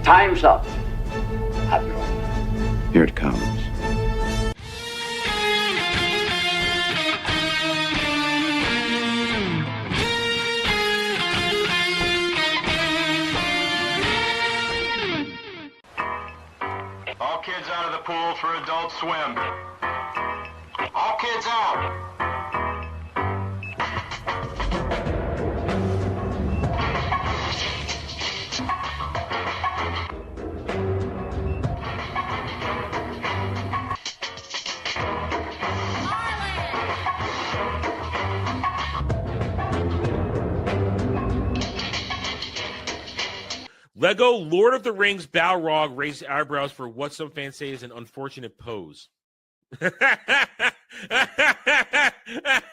Time's up, Admiral. Here it comes. All kids out of the pool for adult swim. All kids out. Lego Lord of the Rings Balrog raised eyebrows for what some fans say is an unfortunate pose.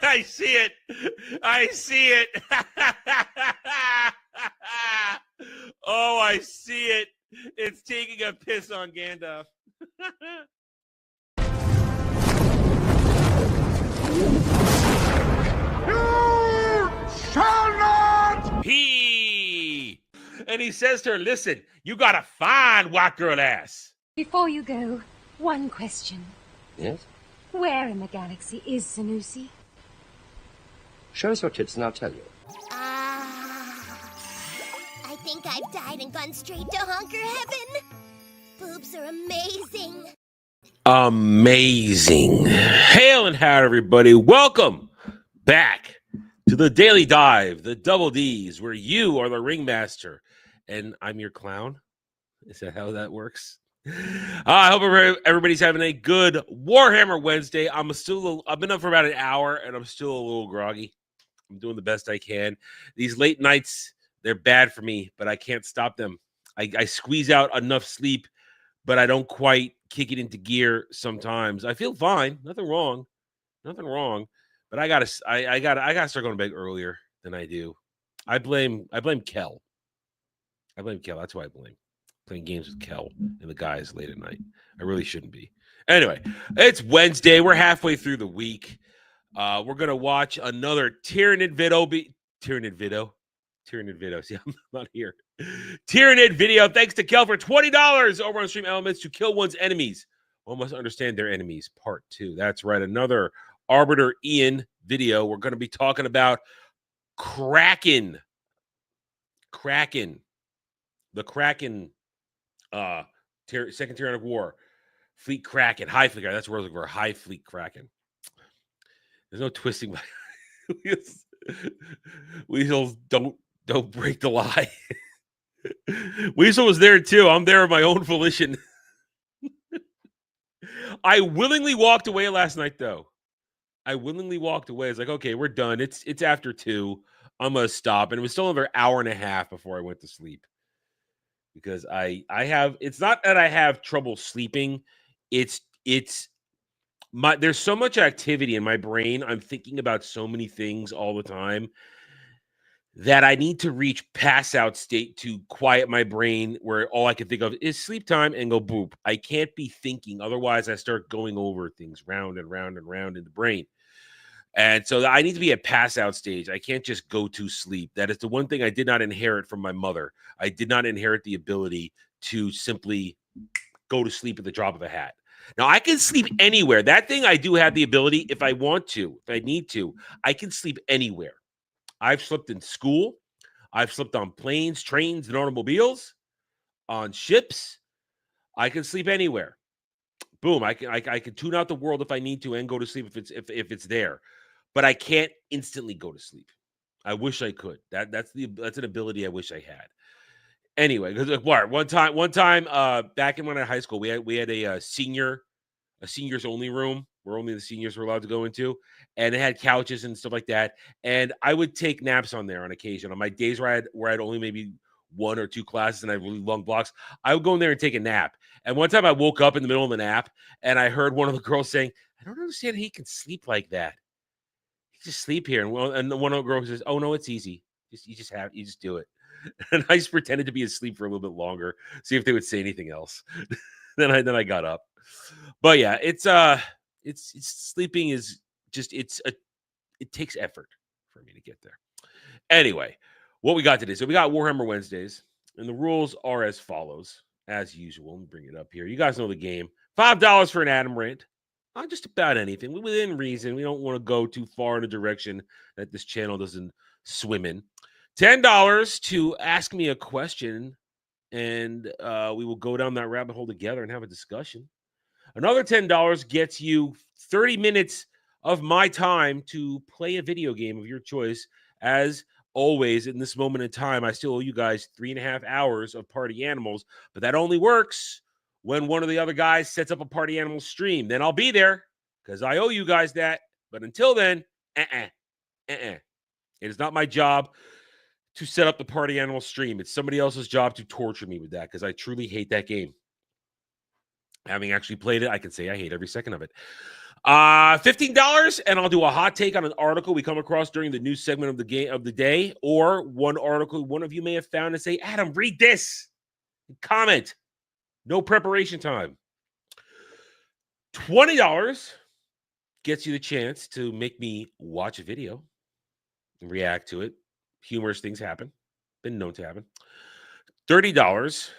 I see it. I see it. Oh, I see it. It's taking a piss on Gandalf. You shall not! And he says to her, listen, you got a fine white girl ass. Before you go, one question. Yes? Where in the galaxy is Sanusi? Show us your tits and I'll tell you. I think I've died and gone straight to honker heaven. Boobs are amazing. Amazing. Hail and howdy, everybody. Welcome back to the Daily Dive, the Double D's, where you are the ringmaster and I'm your clown. Is that how that works? I hope everybody's having a good Warhammer Wednesday. I've been up for about an hour and I'm still a little groggy. I'm doing the best I can. These late nights, they're bad for me, but I can't stop them. I squeeze out enough sleep, but I don't quite kick it into gear sometimes. I feel fine. Nothing wrong. But I gotta start going to bed earlier than I do. I blame Kel. That's who I blame. Playing games with Kel and the guys late at night. I really shouldn't be. Anyway, it's Wednesday. We're halfway through the week. We're gonna watch another Tyranid video. See, I'm not here. Tyranid video. Thanks to Kel for $20 over on Stream Elements to kill one's enemies. One must understand their enemies. Part 2. That's right. Another Arbiter Ian video. We're going to be talking about Kraken. The Kraken, Second Tyrannic War. Fleet Kraken. High Fleet Kraken. That's what we're looking for. High Fleet Kraken. There's no twisting. Weasels don't break the lie. Weasel was there too. I'm there of my own volition. I willingly walked away last night, though. I willingly walked away. It's like, okay, we're done. It's after 2. I'm gonna stop. And it was still another hour and a half before I went to sleep. Because it's not that I have trouble sleeping. There's so much activity in my brain. I'm thinking about so many things all the time that I need to reach pass out state to quiet my brain, where all I can think of is sleep time and go boop. I can't be thinking. Otherwise, I start going over things round and round and round in the brain. And so I need to be at pass out stage. I can't just go to sleep. That is the one thing I did not inherit from my mother. I did not inherit the ability to simply go to sleep at the drop of a hat. Now, I can sleep anywhere. That thing I do have the ability, if I want to, if I need to, I can sleep anywhere. I've slept in school. I've slept on planes, trains, and automobiles, on ships. I can sleep anywhere. Boom. I can tune out the world if I need to and go to sleep if it's there. But I can't instantly go to sleep. I wish I could. That's an ability I wish I had. Anyway, because one time back in when I was in high school, we had a seniors only room where only the seniors were allowed to go into, and it had couches and stuff like that. And I would take naps on there on occasion. On my days where I'd only maybe 1 or 2 classes and I had really long blocks, I would go in there and take a nap. And one time I woke up in the middle of a nap and I heard one of the girls saying, "I don't understand how he can sleep like that. He just sleep here." And one of the girls says, "Oh no, it's easy. You just do it." And I just pretended to be asleep for a little bit longer, see if they would say anything else. then I got up. But yeah, it's sleeping is just it takes effort for me to get there. Anyway, what we got today? So we got Warhammer Wednesdays. And the rules are as follows, as usual. Let me bring it up here. You guys know the game. $5 for an Adam rant on just about anything within reason. We don't want to go too far in a direction that this channel doesn't swim in. $10 to ask me a question, and we will go down that rabbit hole together and have a discussion. Another $10 gets you 30 minutes of my time to play a video game of your choice. As always, in this moment in time, I still owe you guys 3.5 hours of Party Animals, but that only works when one of the other guys sets up a Party Animal stream. Then I'll be there because I owe you guys that. But until then, It is not my job to set up the Party Animal stream. It's somebody else's job to torture me with that because I truly hate that game. Having actually played it, I can say I hate every second of it. $15, and I'll do a hot take on an article we come across during the news segment of the game of the day, or one article one of you may have found and say, Adam, read this. Comment. No preparation time. $20 gets you the chance to make me watch a video and react to it. Humorous things happen. Been known to happen. $30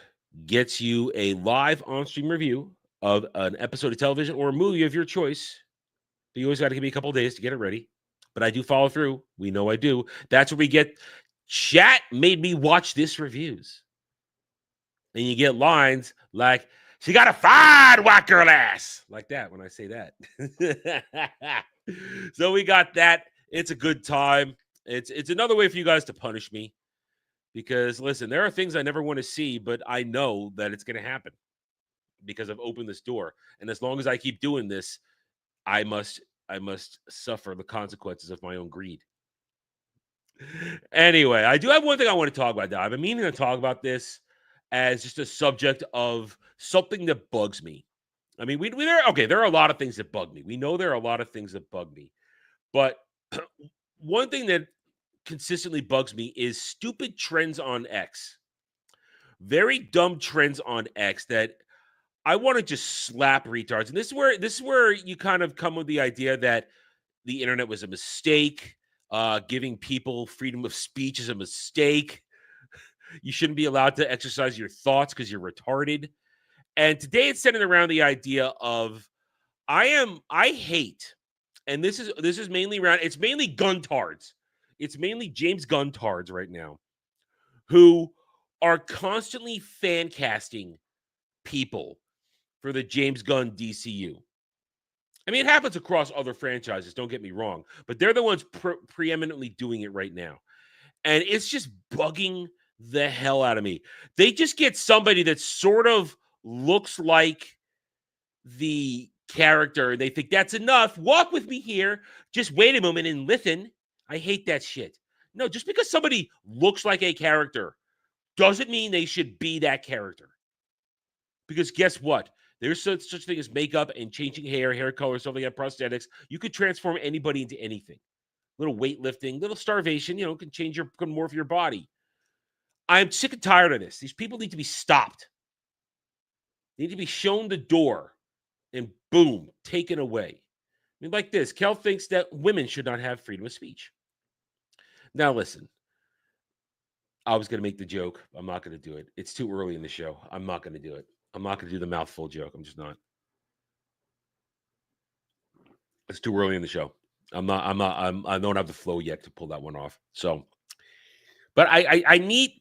gets you a live on-stream review of an episode of television or a movie of your choice. But you always got to give me a couple of days to get it ready. But I do follow through. We know I do. That's where we get chat made me watch this reviews. And you get lines like, she got a fine white girl ass. Like that when I say that. So we got that. It's a good time. It's another way for you guys to punish me. Because, listen, there are things I never want to see, but I know that it's going to happen because I've opened this door. And as long as I keep doing this, I must suffer the consequences of my own greed. Anyway, I do have one thing I want to talk about now. I've been meaning to talk about this as just a subject of something that bugs me. I mean, there are a lot of things that bug me. We know there are a lot of things that bug me. But one thing that consistently bugs me is stupid trends on X. Very dumb trends on X that I want to just slap retards. And this is where you kind of come with the idea that the internet was a mistake. Giving people freedom of speech is a mistake. You shouldn't be allowed to exercise your thoughts because you're retarded. And today it's centered around the idea of I hate, and this is mainly around, it's mainly guntards. It's mainly James Guntards right now who are constantly fan casting people for the James Gunn DCU. I mean, it happens across other franchises, don't get me wrong, but they're the ones preeminently doing it right now. And it's just bugging the hell out of me. They just get somebody that sort of looks like the character. They think that's enough. Walk with me here. Just wait a moment and listen. I hate that shit. No, just because somebody looks like a character doesn't mean they should be that character. Because guess what? There's such thing as makeup and changing hair color, stuff like that, prosthetics. You could transform anybody into anything. Little weightlifting, little starvation, can morph your body. I'm sick and tired of this. These people need to be stopped. They need to be shown the door and boom, taken away. I mean, like this, Kel thinks that women should not have freedom of speech. Now, listen, I was going to make the joke. I'm not going to do it. It's too early in the show. I'm not going to do it. I'm not going to do the mouthful joke. I'm just not. It's too early in the show. I don't have the flow yet to pull that one off. So, but I need,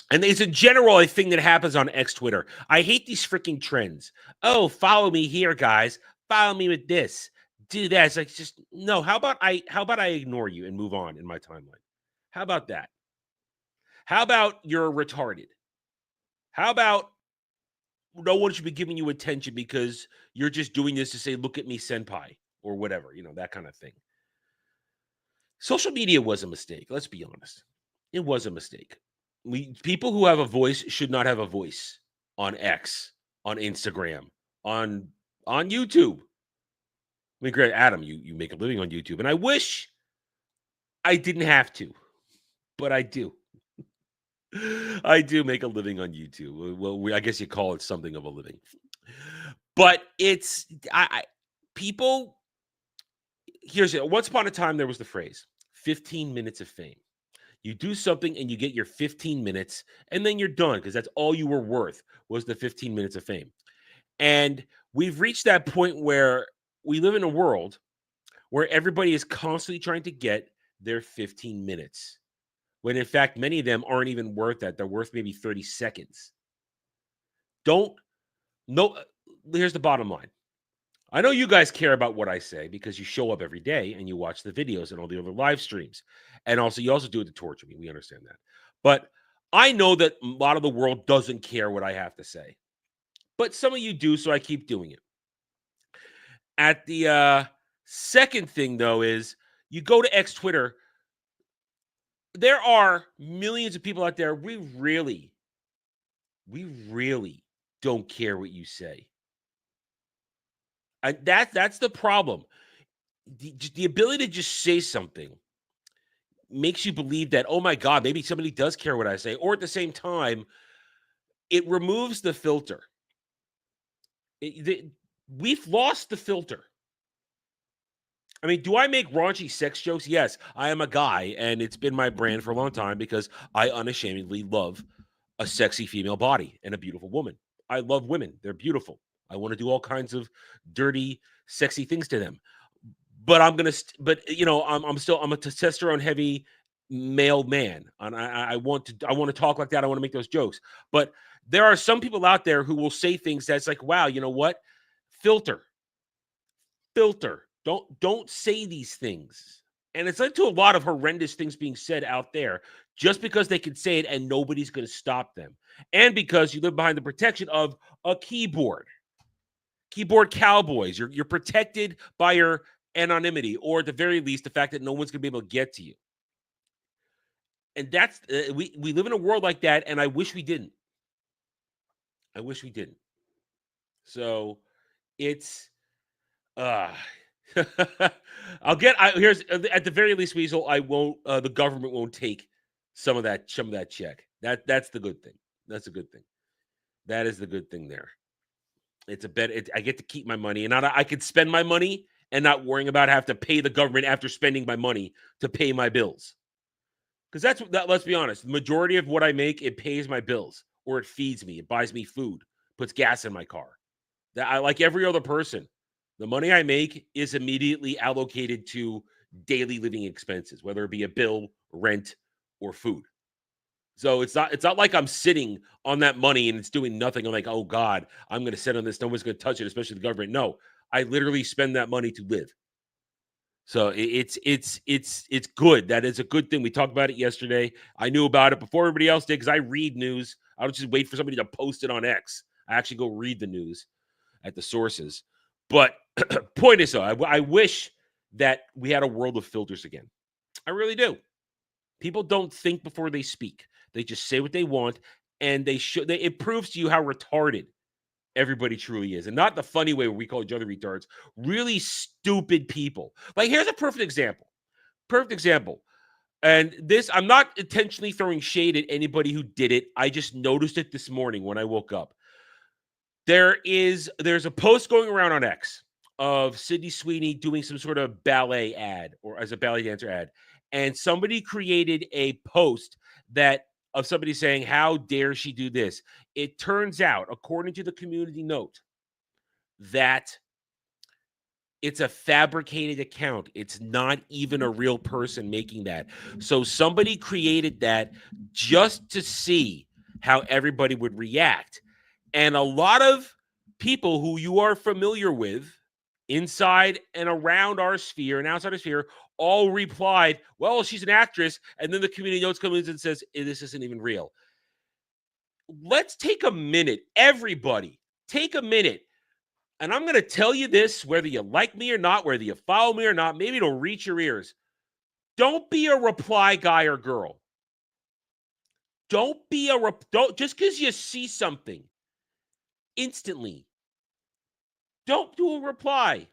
and it's a general thing that happens on X Twitter. I hate these freaking trends. Oh, follow me here, guys. Follow me with this. Do that. It's like, just no. How about I ignore you and move on in my timeline? How about that? How about you're retarded? How about no one should be giving you attention because you're just doing this to say, look at me, senpai, or whatever, that kind of thing. Social media was a mistake. Let's be honest. It was a mistake. People who have a voice should not have a voice on X, on Instagram, on YouTube. I mean, great, Adam, you make a living on YouTube, and I wish I didn't have to, but I do. I do make a living on YouTube. Well, I guess you call it something of a living. But it's people. Once upon a time there was the phrase 15 minutes of fame. You do something and you get your 15 minutes and then you're done because that's all you were worth was the 15 minutes of fame. And we've reached that point where we live in a world where everybody is constantly trying to get their 15 minutes. When in fact, many of them aren't even worth that. They're worth maybe 30 seconds. Here's the bottom line. I know you guys care about what I say because you show up every day and you watch the videos and all the other live streams. And also, you also do it to torture me. We understand that. But I know that a lot of the world doesn't care what I have to say. But some of you do, so I keep doing it. At the second thing, though, is you go to X Twitter. There are millions of people out there. We really don't care what you say. And that's the problem. The ability to just say something makes you believe that, oh my God, maybe somebody does care what I say. Or at the same time, it removes the filter. We've lost the filter. I mean, do I make raunchy sex jokes? Yes, I am a guy, and it's been my brand for a long time because I unashamedly love a sexy female body and a beautiful woman. I love women. They're beautiful. I want to do all kinds of dirty, sexy things to them. But I'm a testosterone heavy male man, and I want to talk like that. I want to make those jokes. But there are some people out there who will say things that's like, wow, you know what? Filter. Don't say these things. And it's led to a lot of horrendous things being said out there just because they can say it and nobody's going to stop them. And because you live behind the protection of a keyboard. Keyboard cowboys. You're protected by your anonymity, or at the very least, the fact that no one's going to be able to get to you. And that's we live in a world like that, and I wish we didn't. So it's here's at the very least, Weasel, I won't the government won't take some of that check. That's the good thing. That's a good thing. That is the good thing there. It's a bet. I get to keep my money, and I could spend my money and not worrying about have to pay the government after spending my money to pay my bills. Because let's be honest, the majority of what I make, it pays my bills, or it feeds me, it buys me food, puts gas in my car. That I, like every other person, the money I make is immediately allocated to daily living expenses, whether it be a bill, rent, or food. So it's not like I'm sitting on that money and it's doing nothing. I'm like, oh God, I'm going to sit on this. No one's going to touch it, especially the government. No, I literally spend that money to live. So it's good. That is a good thing. We talked about it yesterday. I knew about it before everybody else did because I read news. I don't just wait for somebody to post it on X. I actually go read the news at the sources. But point is, though, I wish that we had a world of filters again. I really do. People don't think before they speak. They just say what they want, and it proves to you how retarded everybody truly is. And not the funny way where we call each other retards. Really stupid people. Like, here's a perfect example. And this, I'm not intentionally throwing shade at anybody who did it. I just noticed it this morning when I woke up. There's a post going around on X of Sydney Sweeney doing some sort of ballet ad, or as a ballet dancer ad. And somebody created a post of somebody saying, how dare she do this? It turns out, according to the community note, that it's a fabricated account. It's not even a real person making that. So somebody created that just to see how everybody would react. And a lot of people who you are familiar with inside and around our sphere and outside our sphere all replied, well, she's an actress. And then the community notes comes in and says, this isn't even real. Let's take a minute. Everybody, take a minute. And I'm going to tell you this, whether you like me or not, whether you follow me or not, maybe it'll reach your ears. Don't be a reply guy or girl. Don't just because you see something instantly. Don't do a reply.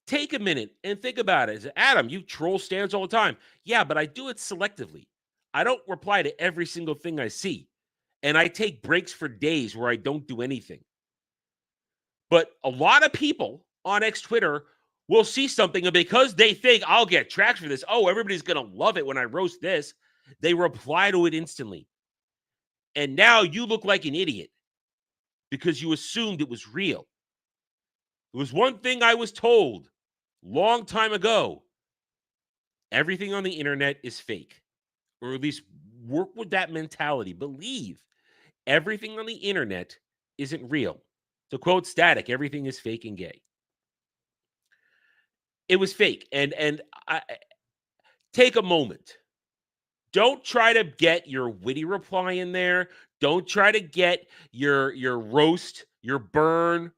Take a minute and think about it. Adam, you troll stands all the time. Yeah, but I do it selectively. I don't reply to every single thing I see. And I take breaks for days where I don't do anything. But a lot of people on X Twitter will see something, and because they think I'll get traction for this, oh, everybody's going to love it when I roast this, They reply to it instantly. And now you look like an idiot because you assumed it was real. It was one thing I was told long time ago. Everything on the internet is fake. Or at least work with that mentality. Believe everything on the internet isn't real. To quote Static, everything is fake and gay. It was fake. And I take a moment. Don't try to get your witty reply in there. Don't try to get your roast, your burn,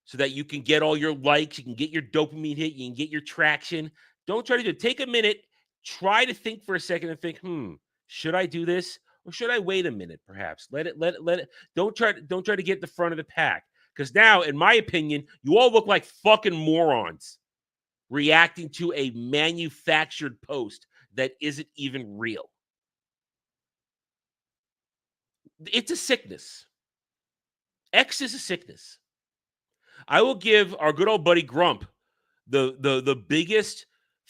so that you can get all your likes, you can get your dopamine hit, you can get your traction. Don't try to do it. Take a minute, try to think for a second and think, should I do this? Or should I wait a minute, perhaps? Let it. Don't try to get the front of the pack. Because now, in my opinion, you all look like fucking morons reacting to a manufactured post that isn't even real. It's a sickness. X is a sickness. I will give our good old buddy Grump the biggest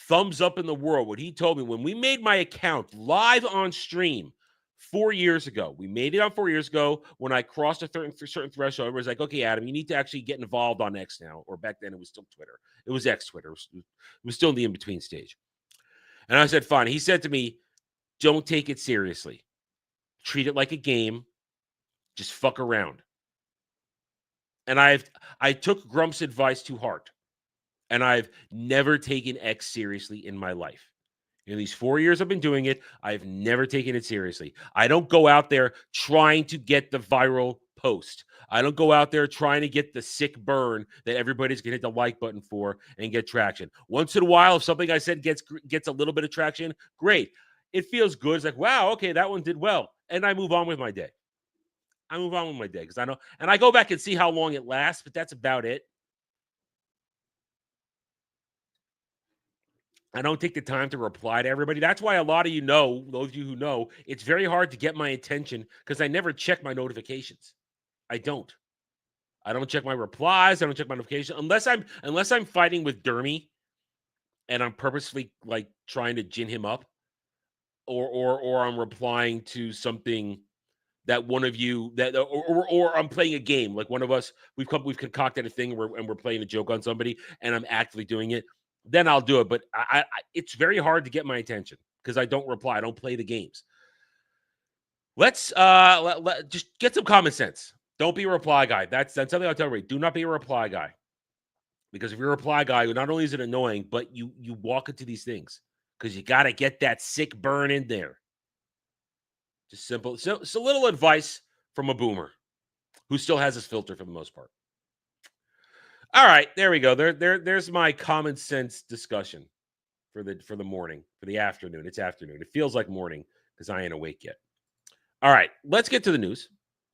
thumbs up in the world. What he told me when we made my account live on stream 4 years ago. We made it on 4 years ago when I crossed a certain threshold. Everybody's like, okay, Adam, you need to actually get involved on X now. Or back then it was still Twitter. It was X Twitter. It was still in the in-between stage. And I said, fine. He said to me, don't take it seriously. Treat it like a game. Just fuck around. And I took Grump's advice to heart. And I've never taken X seriously in my life. In these 4 years I've been doing it, I've never taken it seriously. I don't go out there trying to get the viral post. I don't go out there trying to get the sick burn that everybody's going to hit the like button for and get traction. Once in a while, if something I said gets a little bit of traction, great. It feels good. It's like, wow, okay, that one did well. And I move on with my day. Because I know, and I go back and see how long it lasts, but that's about it. I don't take the time to reply to everybody. That's why a lot of you know, those of you who know, it's very hard to get my attention because I never check my notifications. I don't check my replies. I don't check my notifications unless I'm fighting with Dermy and I'm purposely like trying to gin him up, or I'm replying to something that one of you or I'm playing a game like one of us we've concocted a thing and we're playing a joke on somebody and I'm actively doing it. Then I'll do it. But I it's very hard to get my attention because I don't reply. I don't play the games. Let's just get some common sense. Don't be a reply guy. That's something I'll tell everybody. Do not be a reply guy. Because if you're a reply guy, not only is it annoying, but you walk into these things because you got to get that sick burn in there. Just simple. So it's a little advice from a boomer who still has his filter for the most part. All right, there we go. There's my common sense discussion for the morning, for the afternoon. It's afternoon. It feels like morning because I ain't awake yet. All right, let's get to the news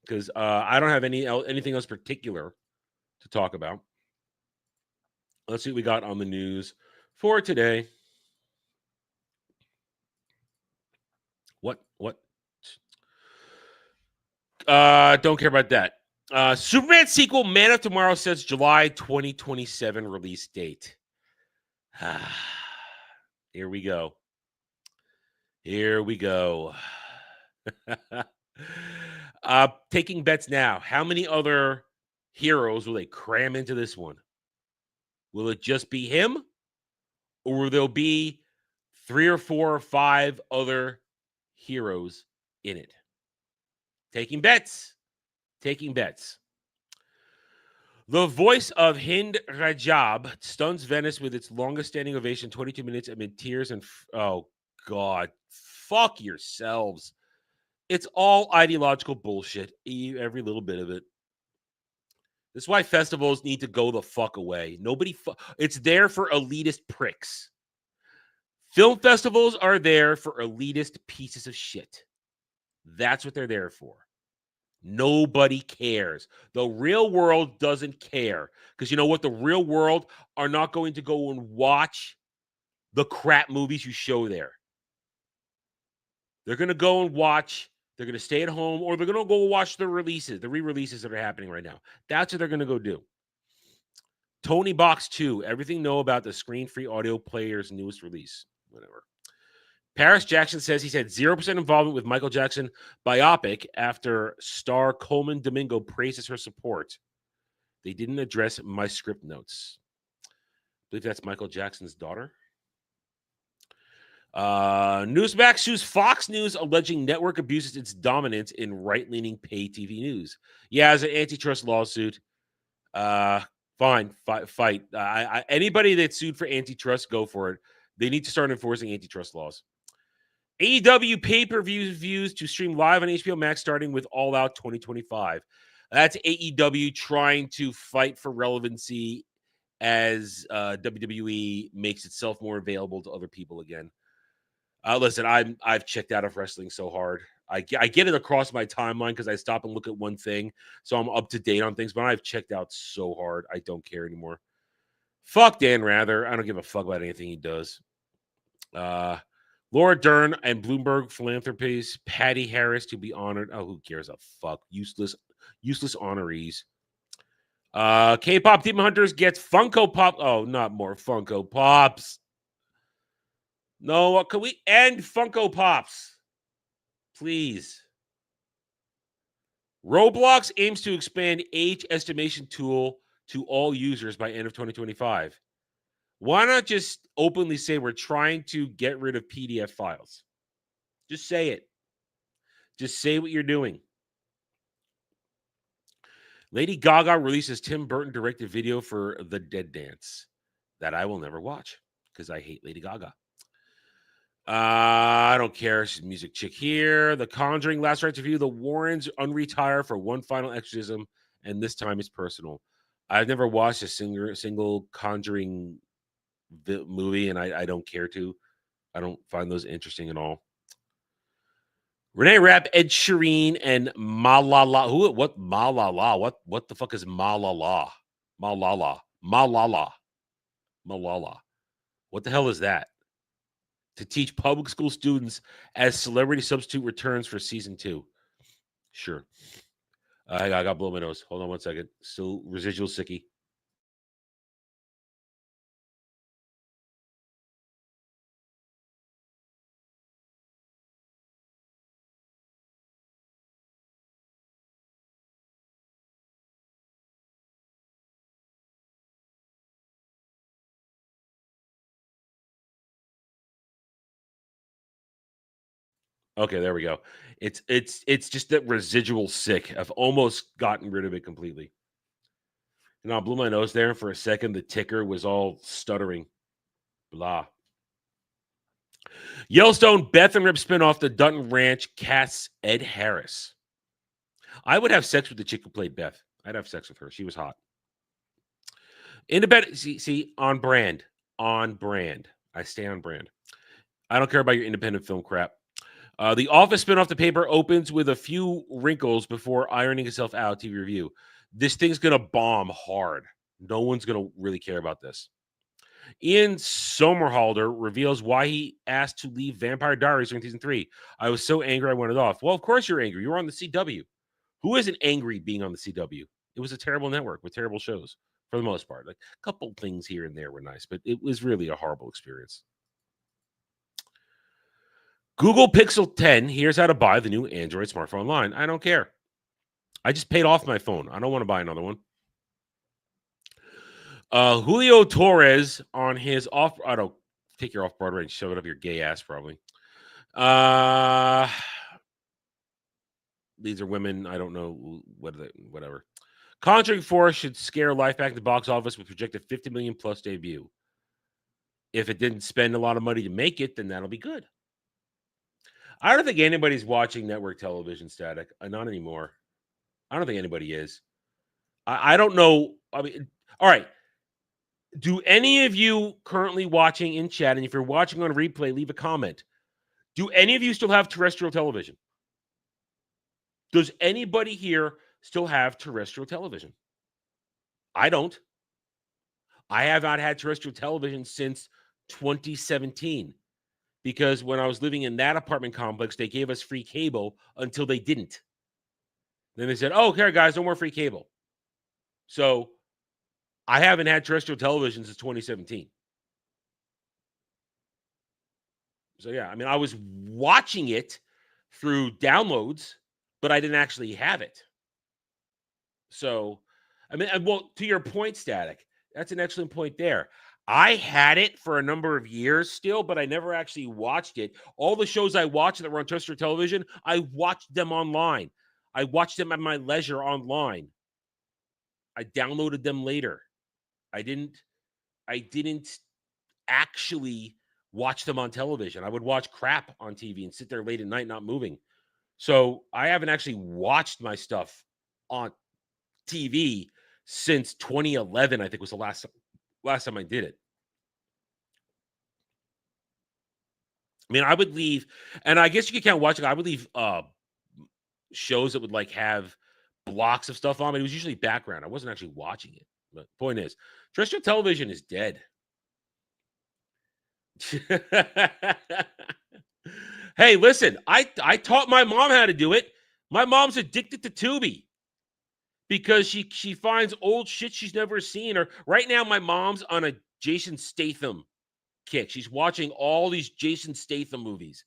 because I don't have anything else particular to talk about. Let's see what we got on the news for today. What? Don't care about that. Superman sequel, Man of Tomorrow says July 2027 release date. Here we go. Taking bets now. How many other heroes will they cram into this one? Will it just be him? Or will there be 3 or 4 or 5 other heroes in it? Taking bets. The voice of Hind Rajab stuns Venice with its longest standing ovation, 22 minutes amid tears and oh God, fuck yourselves. It's all ideological bullshit, every little bit of it. This is why festivals need to go the fuck away. It's there for elitist pricks. Film festivals are there for elitist pieces of shit. That's what they're there for. Nobody cares. The real world doesn't care. Because you know what? The real world are not going to go and watch the crap movies you show there. They're going to go and watch, they're going to stay at home, or they're going to go watch the re-releases that are happening right now. That's what they're going to go do. Tony Box 2, everything know about the screen-free audio player's newest release. Whatever. Paris Jackson says he's had 0% involvement with Michael Jackson biopic after star Coleman Domingo praises her support. They didn't address my script notes. I believe that's Michael Jackson's daughter. Newsmax sues Fox News alleging network abuses its dominance in right-leaning pay TV news. Yeah, as an antitrust lawsuit, fine, fight. Anybody that's sued for antitrust, go for it. They need to start enforcing antitrust laws. AEW pay-per-view views to stream live on HBO Max starting with All Out 2025. That's AEW trying to fight for relevancy as WWE makes itself more available to other people again. Listen, I've checked out of wrestling so hard. I get it across my timeline because I stop and look at one thing, so I'm up to date on things, but I've checked out so hard. I don't care anymore. Fuck Dan Rather. I don't give a fuck about anything he does. Laura Dern and Bloomberg philanthropies, Patty Harris to be honored. Oh, who cares a fuck? Useless honorees. K-pop Demon Hunters gets Funko Pop. Oh, not more Funko Pops. No, can we end Funko Pops? Please. Roblox aims to expand age estimation tool to all users by end of 2025. Why not just openly say we're trying to get rid of PDF files? Just say it. Just say what you're doing. Lady Gaga releases Tim Burton directed video for The Dead Dance that I will never watch because I hate Lady Gaga. I don't care. She's a music chick here. The Conjuring last rites review. The Warrens unretire for one final exorcism, and this time it's personal. I've never watched a single Conjuring movie, and I don't care to. I don't find those interesting at all. Renee Rapp, Ed Sheeran, and Malala. Who? What? Malala. What the fuck is Malala? Malala. What the hell is that? To teach public school students as Celebrity Substitute returns for season 2. Sure. I got to blow my nose. Hold on one second. Still residual sicky. Okay, there we go. It's just that residual sick. I've almost gotten rid of it completely. And I blew my nose there for a second. The ticker was all stuttering. Blah. Yellowstone Beth and Rip spinoff, The Dutton Ranch casts Ed Harris. I would have sex with the chick who played Beth. I'd have sex with her. She was hot. Independent, see, on brand. On brand. I stay on brand. I don't care about your independent film crap. The Office spinoff The Paper opens with a few wrinkles before ironing itself out. TV review. This thing's going to bomb hard. No one's going to really care about this. Ian Somerhalder reveals why he asked to leave Vampire Diaries during season 3. I was so angry I wanted off. Well, of course you're angry. You were on the CW. Who isn't angry being on the CW? It was a terrible network with terrible shows for the most part. Like a couple things here and there were nice, but it was really a horrible experience. Google Pixel 10, here's how to buy the new Android smartphone online. I don't care. I just paid off my phone. I don't want to buy another one. Julio Torres on his off. I don't take your off-Broadway and shove it up your gay ass, probably. These are women. I don't know whatever. Conjuring 4 should scare life back at the box office with projected $50 million plus debut. If it didn't spend a lot of money to make it, then that'll be good. I don't think anybody's watching network television, Static. Not anymore. I don't think anybody is. I don't know. I mean, all right. Do any of you currently watching in chat, and if you're watching on replay, leave a comment. Do any of you still have terrestrial television? Does anybody here still have terrestrial television? I don't. I have not had terrestrial television since 2017. Because when I was living in that apartment complex, they gave us free cable until they didn't. Then they said, oh, okay, guys, no more free cable. So I haven't had terrestrial television since 2017. So yeah, I mean, I was watching it through downloads, but I didn't actually have it. So, I mean, well, to your point, Static, that's an excellent point there. I had it for a number of years still, but I never actually watched it. All the shows I watched that were on terrestrial television, I watched them online. I watched them at my leisure online. I downloaded them later. I didn't actually watch them on television. I would watch crap on TV and sit there late at night not moving. So I haven't actually watched my stuff on TV since 2011, I think was the last time I did it. I mean, I would leave, and I guess you could count watching. I would leave shows that would like have blocks of stuff on, but it was usually background. I wasn't actually watching it. But point is, terrestrial television is dead. Hey, listen, I taught my mom how to do it. My mom's addicted to Tubi because she finds old shit she's never seen. Or right now, my mom's on a Jason Statham kick. She's watching all these Jason Statham movies.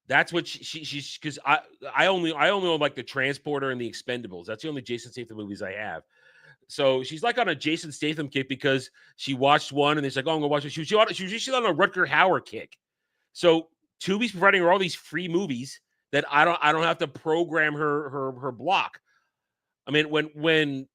That's what she's because I only own like the Transporter and the Expendables. That's the only Jason Statham movies I have. So she's like on a Jason Statham kick because she watched one and it's like, oh, I'm gonna watch it. She's usually on a Rutger Hauer kick. So Tubi's providing her all these free movies that I don't have to program her block. I mean, when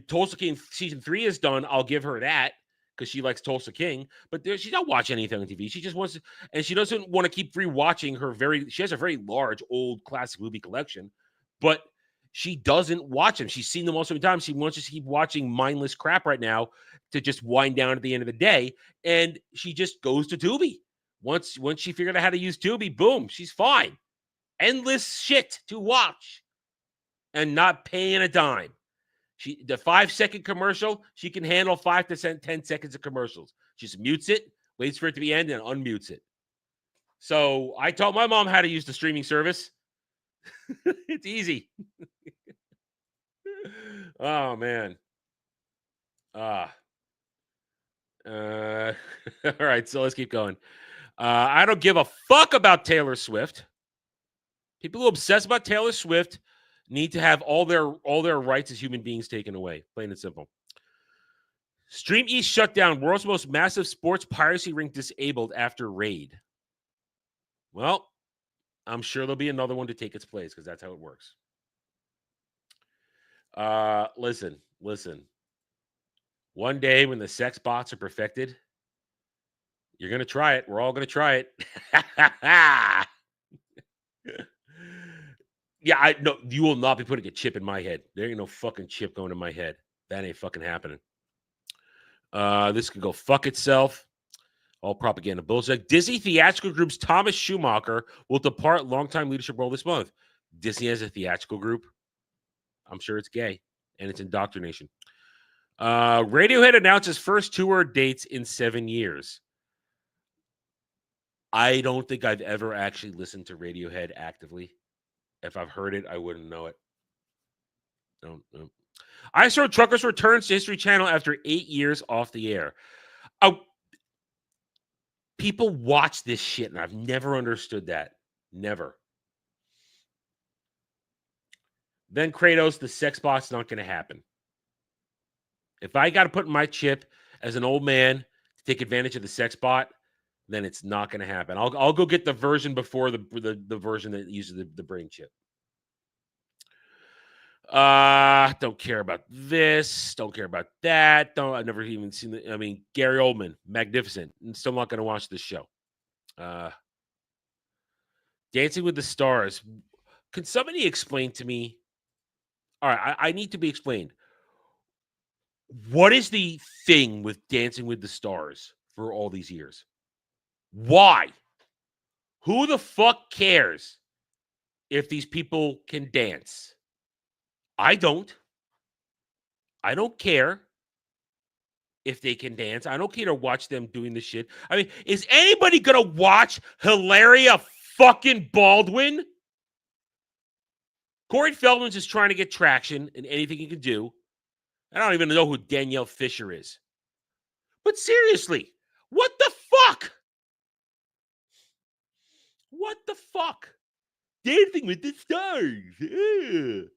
Tulsa King season 3 is done, I'll give her that because she likes Tulsa King. But she's not watching anything on TV. She just wants to, and she doesn't want to keep rewatching she has a very large old classic movie collection, but she doesn't watch them. She's seen them all so many times. She wants to keep watching mindless crap right now to just wind down at the end of the day. And she just goes to Tubi. Once she figured out how to use Tubi, boom, she's fine. Endless shit to watch and not paying a dime. The 5-second commercial, she can handle 5 to 10 seconds of commercials. She just mutes it, waits for it to be end, and unmutes it. So I taught my mom how to use the streaming service. It's easy. Oh man. All right, so let's keep going. I don't give a fuck about Taylor Swift. People who obsess about Taylor Swift need to have all their rights as human beings taken away. Plain and simple. Stream East shut down. World's most massive sports piracy ring disabled after raid. Well, I'm sure there'll be another one to take its place because that's how it works. Listen. One day when the sex bots are perfected, you're going to try it. We're all going to try it. Yeah, no, you will not be putting a chip in my head. There ain't no fucking chip going in my head. That ain't fucking happening. This could go fuck itself. All propaganda bullshit. Disney theatrical group's Thomas Schumacher will depart longtime leadership role this month. Disney has a theatrical group. I'm sure it's gay, and it's indoctrination. Radiohead announces first tour dates in 7 years. I don't think I've ever actually listened to Radiohead actively. If I've heard it, I wouldn't know it. No. I Saw Truckers returns to History Channel after 8 years off the air. People watch this shit, and I've never understood that. Never. Then Kratos, the sex bot's not going to happen. If I got to put my chip as an old man to take advantage of the sex bot, then it's not going to happen. I'll go get the version before the version that uses the brain chip. Don't care about this. Don't care about that. I've never even seen Gary Oldman, magnificent. I'm still not going to watch this show. Dancing with the Stars. Can somebody explain to me? All right, I need to be explained. What is the thing with Dancing with the Stars for all these years? Why? Who the fuck cares if these people can dance? I don't. I don't care if they can dance. I don't care to watch them doing this shit. I mean, is anybody going to watch Hilaria fucking Baldwin? Corey Feldman's just trying to get traction in anything he can do. I don't even know who Danielle Fisher is. But seriously, what the fuck? What the fuck? Dancing with the Stars. Ugh.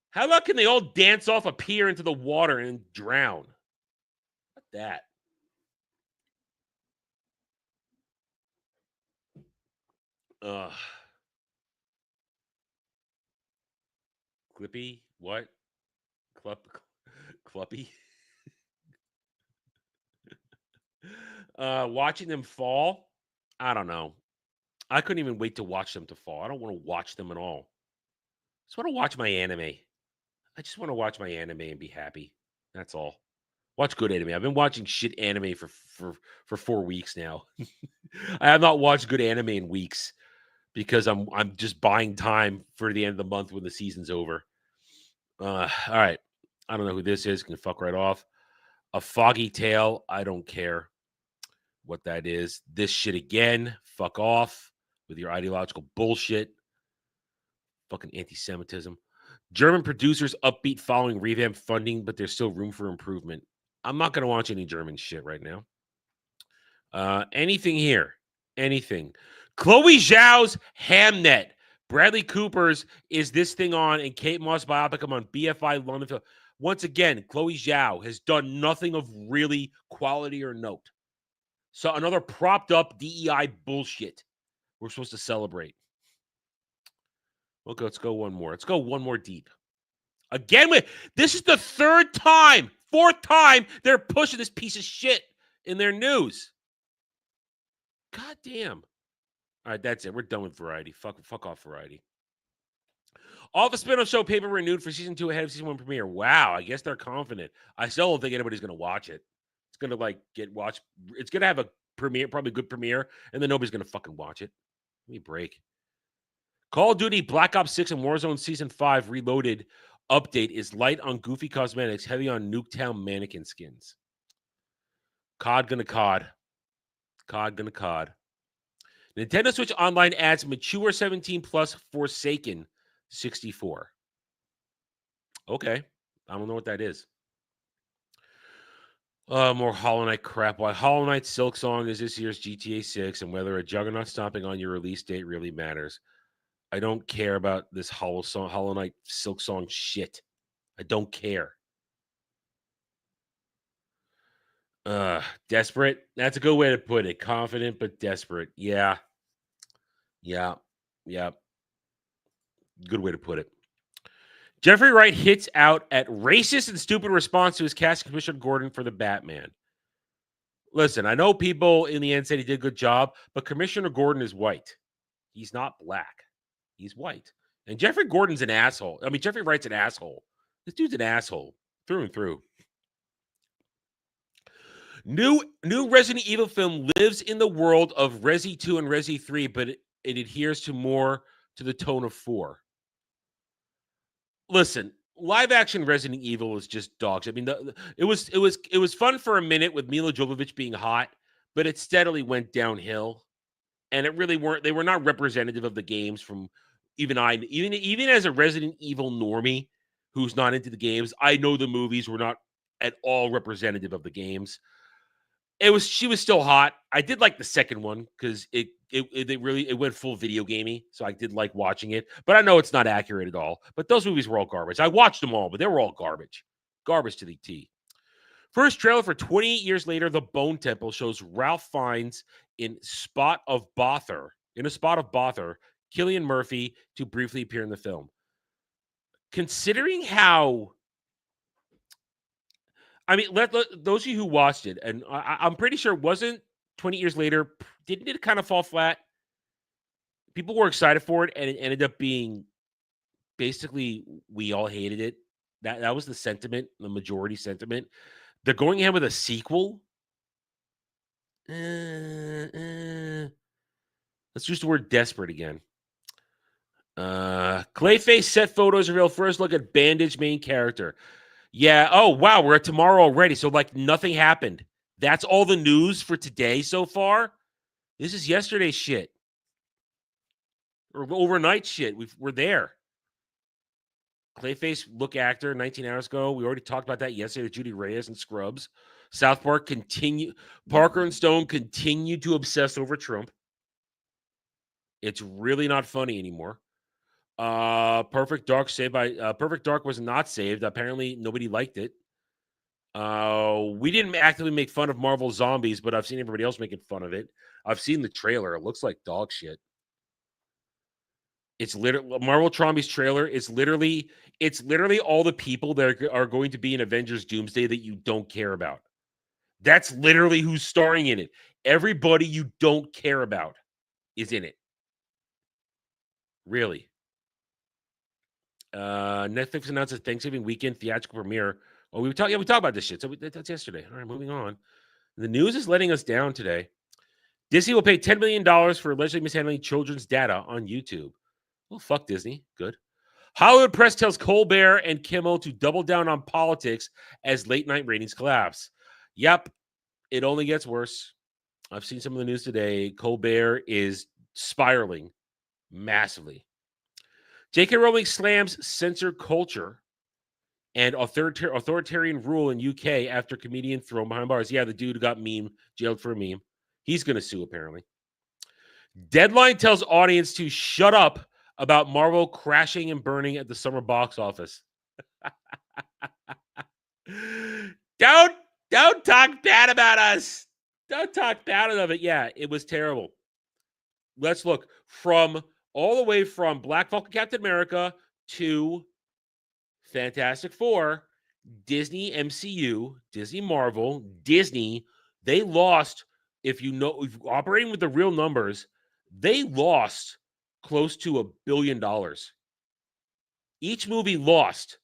How about can they all dance off a pier into the water and drown? What that? Ugh. Clippy? What? Cluppy? Watching them fall? I don't know. I couldn't even wait to watch them to fall. I don't want to watch them at all. I just want to watch my anime. I just want to watch my anime and be happy. That's all. Watch good anime. I've been watching shit anime for 4 weeks now. I have not watched good anime in weeks because I'm just buying time for the end of the month when the season's over. All right. I don't know who this is. Can fuck right off. A Foggy Tale. I don't care what that is. This shit again. Fuck off with your ideological bullshit. Fucking anti-Semitism. German producers upbeat following revamp funding, but there's still room for improvement. I'm not going to watch any German shit right now. Anything here? Anything. Chloe Zhao's Hamnet. Bradley Cooper's Is This Thing On? And Kate Moss biopic on BFI London. Once again, Chloe Zhao has done nothing of really quality or note. So another propped up DEI bullshit we're supposed to celebrate. Okay, let's go one more. Let's go one more deep. Again, this is the fourth time they're pushing this piece of shit in their news. God damn. All right, that's it. We're done with Variety. Fuck off, Variety. All the spin-off show paper renewed for season 2 ahead of season 1 premiere. Wow, I guess they're confident. I still don't think anybody's going to watch it. It's going to get watched. It's going to have a premiere, probably a good premiere, and then nobody's going to fucking watch it. Let me break. Call of Duty Black Ops 6 and Warzone Season 5 Reloaded update is light on goofy cosmetics, heavy on Nuketown mannequin skins. COD gonna COD. COD gonna COD. Nintendo Switch Online adds Mature 17 Plus Forsaken 64. Okay. I don't know what that is. More Hollow Knight crap. Why Hollow Knight Silk Song is this year's GTA 6 and whether a Juggernaut stomping on your release date really matters. I don't care about this Hollow Knight Silk Song shit. I don't care. Desperate. That's a good way to put it. Confident but desperate. Yeah. Good way to put it. Jeffrey Wright hits out at racist and stupid response to his casting Commissioner Gordon for the Batman. Listen, I know people in the end said he did a good job, but Commissioner Gordon is white. He's not black. He's white. And Jeffrey Gordon's an asshole. I mean, Jeffrey Wright's an asshole. This dude's an asshole through and through. New Resident Evil film lives in the world of Resi 2 and Resi 3, but it adheres to more to the tone of 4. Listen, live action Resident Evil is just dogs. I mean, it was fun for a minute with Mila Jovovich being hot, but it steadily went downhill. And they were not representative of the games from even as a Resident Evil normie who's not into the games. I know the movies were not at all representative of the games. She was still hot. I did like the second one because it went full video gamey. So I did like watching it, but I know it's not accurate at all. But those movies were all garbage. I watched them all, but they were all garbage. Garbage to the T. First trailer for 28 Years Later, The Bone Temple shows Ralph Fiennes in a spot of Bother, Cillian Murphy to briefly appear in the film. Considering how, I mean, let those of you who watched it, and I'm pretty sure it wasn't 20 Years Later, didn't it kind of fall flat? People were excited for it, and it ended up being basically we all hated it. That was the sentiment, the majority sentiment. They're going ahead with a sequel. Let's use the word desperate again. Clayface set photos reveal first look at Bandage main character. Yeah. Oh, wow. We're at tomorrow already. So, nothing happened. That's all the news for today so far. This is yesterday's shit. Or overnight shit. We're there. Clayface look actor 19 hours ago. We already talked about that yesterday with Judy Reyes and Scrubs. South Park Parker and Stone continue to obsess over Trump. It's really not funny anymore. Perfect Dark Perfect Dark was not saved. Apparently, nobody liked it. We didn't actively make fun of Marvel Zombies, but I've seen everybody else making fun of it. I've seen the trailer. It looks like dog shit. It's literally Marvel Zombies trailer. It's literally all the people that are going to be in Avengers Doomsday that you don't care about. That's literally who's starring in it. Everybody you don't care about is in it. Really. Netflix announced a Thanksgiving weekend theatrical premiere. Oh, we talked about this shit. So that's yesterday. All right, moving on. The news is letting us down today. Disney will pay $10 million for allegedly mishandling children's data on YouTube. Well, fuck Disney. Good. Hollywood press tells Colbert and Kimmel to double down on politics as late night ratings collapse. Yep, it only gets worse. I've seen some of the news today. Colbert is spiraling massively. J.K. Rowling slams censor culture and authoritarian rule in UK after comedian thrown behind bars. Yeah, the dude who got jailed for a meme. He's going to sue, apparently. Deadline tells audience to shut up about Marvel crashing and burning at the summer box office. Don't talk bad about us. Don't talk bad of it. Yeah, it was terrible. Let's look from all the way from Black Falcon Captain America to Fantastic Four, Disney MCU, Disney Marvel, Disney. They lost, if operating with the real numbers, they lost close to $1 billion. Each movie lost.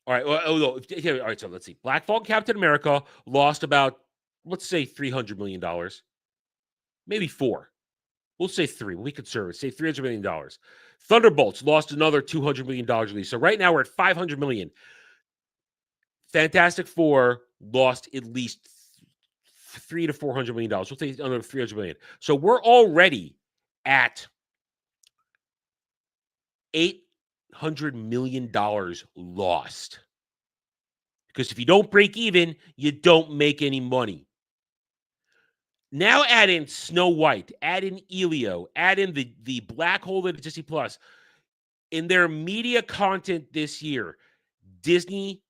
All right. All right. So let's see. Black Falcon Captain America lost about, let's say, $300 million. Maybe 4. We'll say 3. We'll be conservative. Say $300 million. Thunderbolts lost another $200 million release. So right now we're at $500 million. Fantastic Four lost at least $300 to $400 million. We'll say another $300 million. So we're already at $800 million lost. Because if you don't break even, you don't make any money. Now add in Snow White, add in Elio, add in the black hole at Disney Plus. In their media content this year, Disney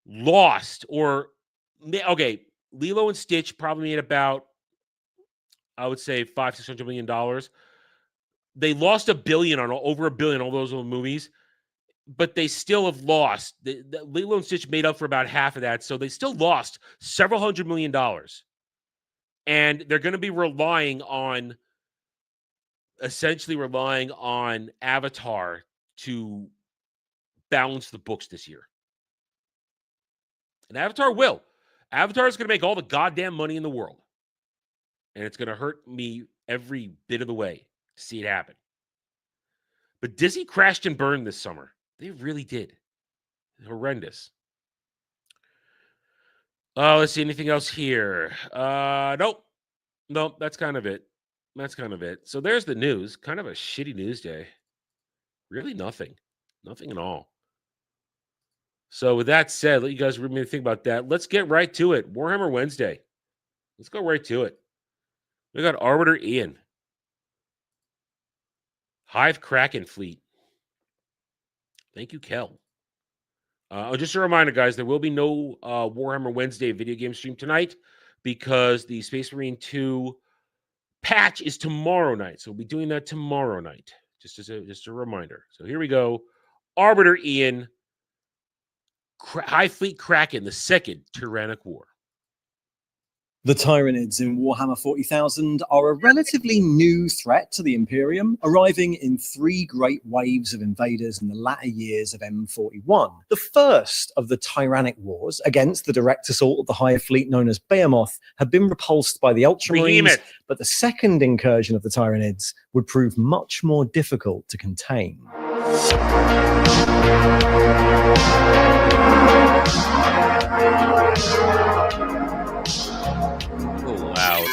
lost, Lilo and Stitch probably made about, I would say, $500-600 million. They lost over $1 billion, all those little movies, but they still have lost. The Lilo and Stitch made up for about half of that, so they still lost several $100 million. And they're going to be essentially relying on Avatar to balance the books this year. And Avatar will. Avatar is going to make all the goddamn money in the world. And it's going to hurt me every bit of the way to see it happen. But Disney crashed and burned this summer. They really did. Horrendous. Let's see. Anything else here? Nope. That's kind of it. So there's the news. Kind of a shitty news day. Really nothing. Nothing at all. So with that said, let you guys really think about that. Let's get right to it. Warhammer Wednesday. Let's go right to it. We got Arbiter Ian. Hive Kraken Fleet. Thank you, Kel. Just a reminder, guys, there will be no Warhammer Wednesday video game stream tonight because the Space Marine 2 patch is tomorrow night. So we'll be doing that tomorrow night. Just a reminder. So here we go. Arbiter Ian. Hive Fleet Kraken, the second Tyrannic War. The Tyranids in Warhammer 40,000 are a relatively new threat to the Imperium, arriving in 3 great waves of invaders in the latter years of M41. The first of the Tyrannic Wars against the direct assault of the Hive Fleet known as Behemoth had been repulsed by the Ultramarines, but the second incursion of the Tyranids would prove much more difficult to contain.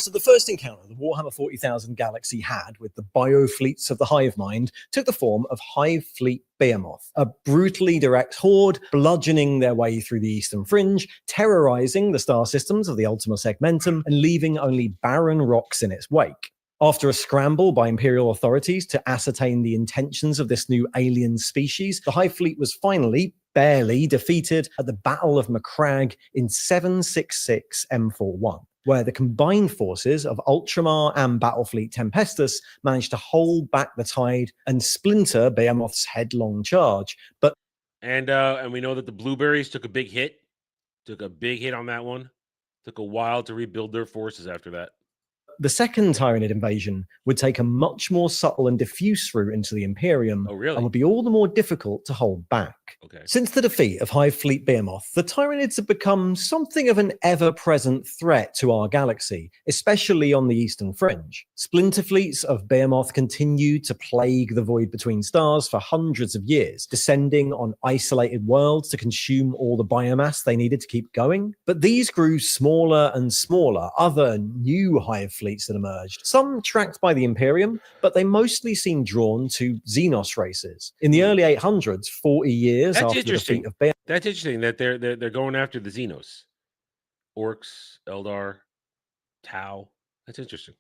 So the first encounter the Warhammer 40,000 Galaxy had with the bio-fleets of the Hive Mind took the form of Hive Fleet Behemoth, a brutally direct horde bludgeoning their way through the Eastern Fringe, terrorizing the star systems of the Ultima Segmentum, and leaving only barren rocks in its wake. After a scramble by Imperial authorities to ascertain the intentions of this new alien species, the Hive Fleet was finally, barely, defeated at the Battle of Macragge in 766 M41, where the combined forces of Ultramar and Battlefleet Tempestus managed to hold back the tide and splinter Behemoth's headlong charge. And we know that the Blueberries took a big hit. Took a big hit on that one. Took a while to rebuild their forces after that. The second Tyranid invasion would take a much more subtle and diffuse route into the Imperium, Oh, really? and would be all the more difficult to hold back. Okay. Since the defeat of Hive Fleet Behemoth, the Tyranids have become something of an ever-present threat to our galaxy, especially on the eastern fringe. Splinter fleets of Behemoth continued to plague the void between stars for hundreds of years, descending on isolated worlds to consume all the biomass they needed to keep going. But these grew smaller and smaller, other new Hive fleets that emerged, some tracked by the Imperium, but they mostly seemed drawn to Xenos races. In the early 800s, 40 years That's after the interesting. defeat of Behemoth, That's interesting that they're going after the Xenos. Orcs, Eldar, Tau. That's interesting.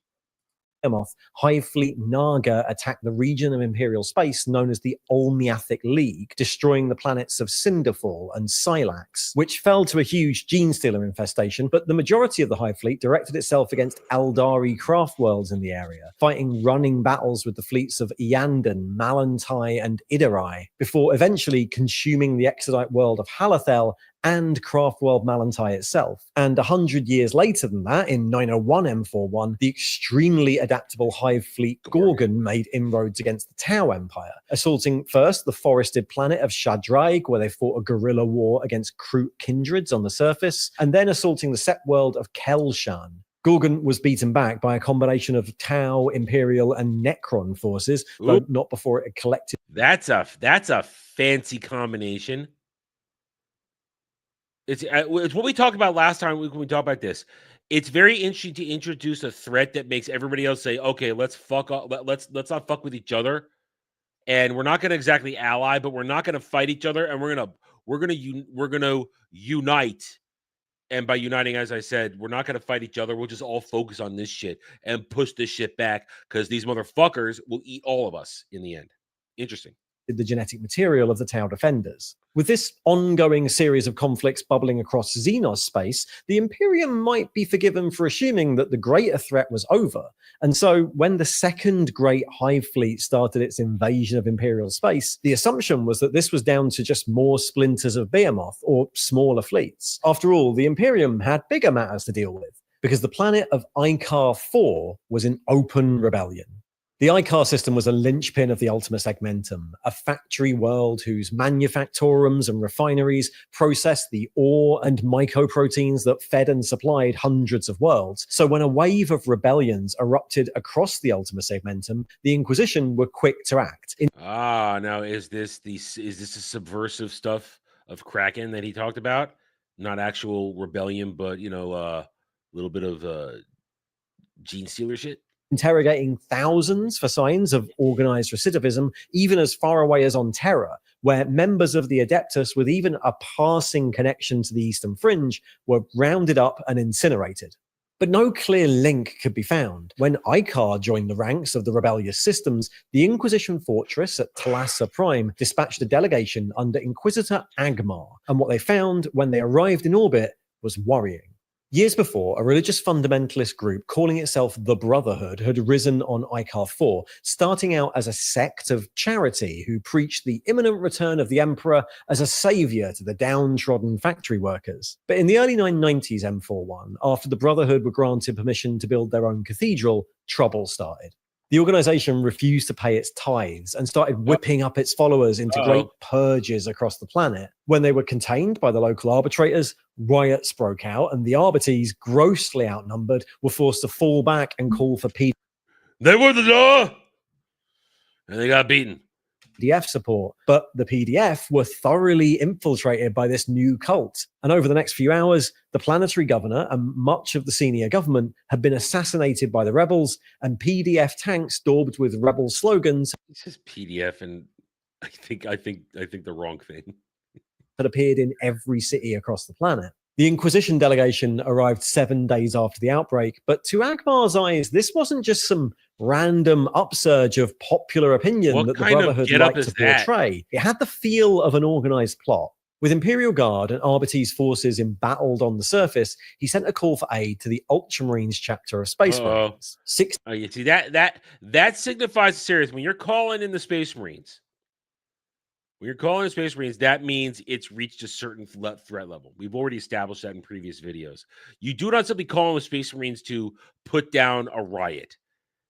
Hive Fleet Naga attacked the region of Imperial space known as the Olmiathic League, destroying the planets of Cinderfall and Silax, which fell to a huge gene stealer infestation, but the majority of the Hive Fleet directed itself against Eldari craft worlds in the area, fighting running battles with the fleets of Iandan, Malantai, and Idarai, before eventually consuming the Exodite world of Halathel and craft world Malantai itself. And 100 years later than that, in 901 M41, the extremely adaptable Hive Fleet Gorgon made inroads against the Tau Empire, assaulting first the forested planet of Shadraig, where they fought a guerrilla war against Kroot kindreds on the surface, and then assaulting the Sept world of Kelshan. Gorgon was beaten back by a combination of Tau, Imperial, and Necron forces, though not before it had collected. That's a fancy combination. It's what we talked about last time when we talked about this. It's very interesting to introduce a threat that makes everybody else say, "Okay, let's fuck up. Let's not fuck with each other, and we're not going to exactly ally, but we're not going to fight each other, and we're gonna unite." And by uniting, as I said, we're not going to fight each other. We'll just all focus on this shit and push this shit back because these motherfuckers will eat all of us in the end. Interesting. The genetic material of the Tau defenders. With this ongoing series of conflicts bubbling across Xenos space, the Imperium might be forgiven for assuming that the greater threat was over. And so when the second great Hive Fleet started its invasion of Imperial space, the assumption was that this was down to just more splinters of Behemoth or smaller fleets. After all, the Imperium had bigger matters to deal with, because the planet of Icar 4 was in open rebellion. The Icar system was a linchpin of the Ultima Segmentum, a factory world whose manufactorums and refineries processed the ore and mycoproteins that fed and supplied hundreds of worlds. So when a wave of rebellions erupted across the Ultima Segmentum, the Inquisition were quick to act. Now is this the subversive stuff of Kraken that he talked about? Not actual rebellion, but a little bit of gene stealer shit? Interrogating thousands for signs of organized recidivism, even as far away as on Terra, where members of the Adeptus with even a passing connection to the Eastern Fringe were rounded up and incinerated. But no clear link could be found. When Icar joined the ranks of the rebellious systems, the Inquisition fortress at Thalassa Prime dispatched a delegation under Inquisitor Agmar, and what they found when they arrived in orbit was worrying. Years before, a religious fundamentalist group calling itself the Brotherhood had risen on Icar 4, starting out as a sect of charity who preached the imminent return of the Emperor as a savior to the downtrodden factory workers. But in the early 990s M41, after the Brotherhood were granted permission to build their own cathedral, trouble started. The organization refused to pay its tithes and started whipping up its followers into great purges across the planet. When they were contained by the local arbitrators, riots broke out, and the Arbites, grossly outnumbered, were forced to fall back and call for peace. They were the door, and they got beaten. PDF support, but the PDF were thoroughly infiltrated by this new cult. And over the next few hours, the planetary governor and much of the senior government had been assassinated by the rebels, and PDF tanks daubed with rebel slogans. It says PDF, and I think the wrong thing. Had appeared in every city across the planet. The Inquisition delegation arrived 7 days after the outbreak, but to Agmar's eyes, this wasn't just some random upsurge of popular opinion What that the kind of Brotherhood getup liked to is that? portray. It had the feel of an organized plot. With Imperial Guard and Arbites forces embattled on the surface, he sent a call for aid to the Ultramarines chapter of Space Marines. Oh, you see that signifies serious. When you're calling in the Space Marines, that means it's reached a certain threat level. We've already established that in previous videos. You do not simply call in the Space Marines to put down a riot.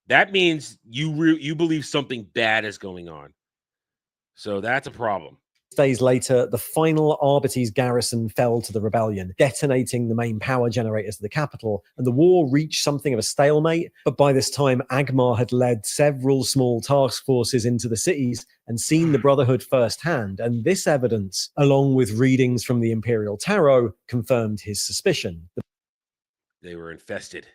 That means you believe something bad is going on. So that's a problem. Days later, the final Arbites garrison fell to the rebellion, detonating the main power generators of the capital, and the war reached something of a stalemate. But by this time, Agmar had led several small task forces into the cities and seen the Brotherhood firsthand, and this evidence, along with readings from the Imperial Tarot, confirmed his suspicion. They were infested.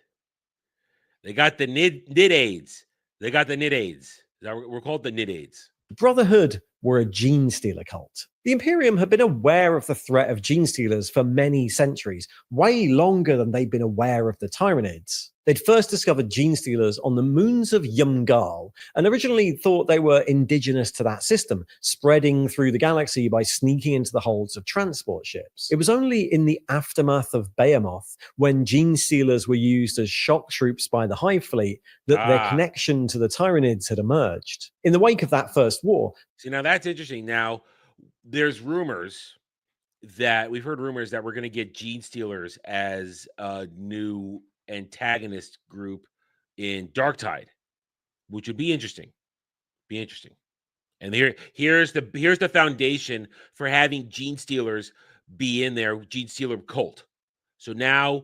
They got the Nid-Aids. We're called the Nid-Aids. The Brotherhood were a gene stealer cult. The Imperium had been aware of the threat of gene stealers for many centuries, way longer than they'd been aware of the Tyranids. They'd first discovered gene stealers on the moons of Yumgal, and originally thought they were indigenous to that system, spreading through the galaxy by sneaking into the holds of transport ships. It was only in the aftermath of Behemoth, when gene stealers were used as shock troops by the Hive Fleet, that their connection to the Tyranids had emerged. In the wake of that first war... See, now that's interesting. Now, there's rumors that we've heard rumors that we're going to get gene stealers as a new antagonist group in Darktide, which would be interesting. And here's the foundation for having gene stealers be in there, gene stealer cult. So now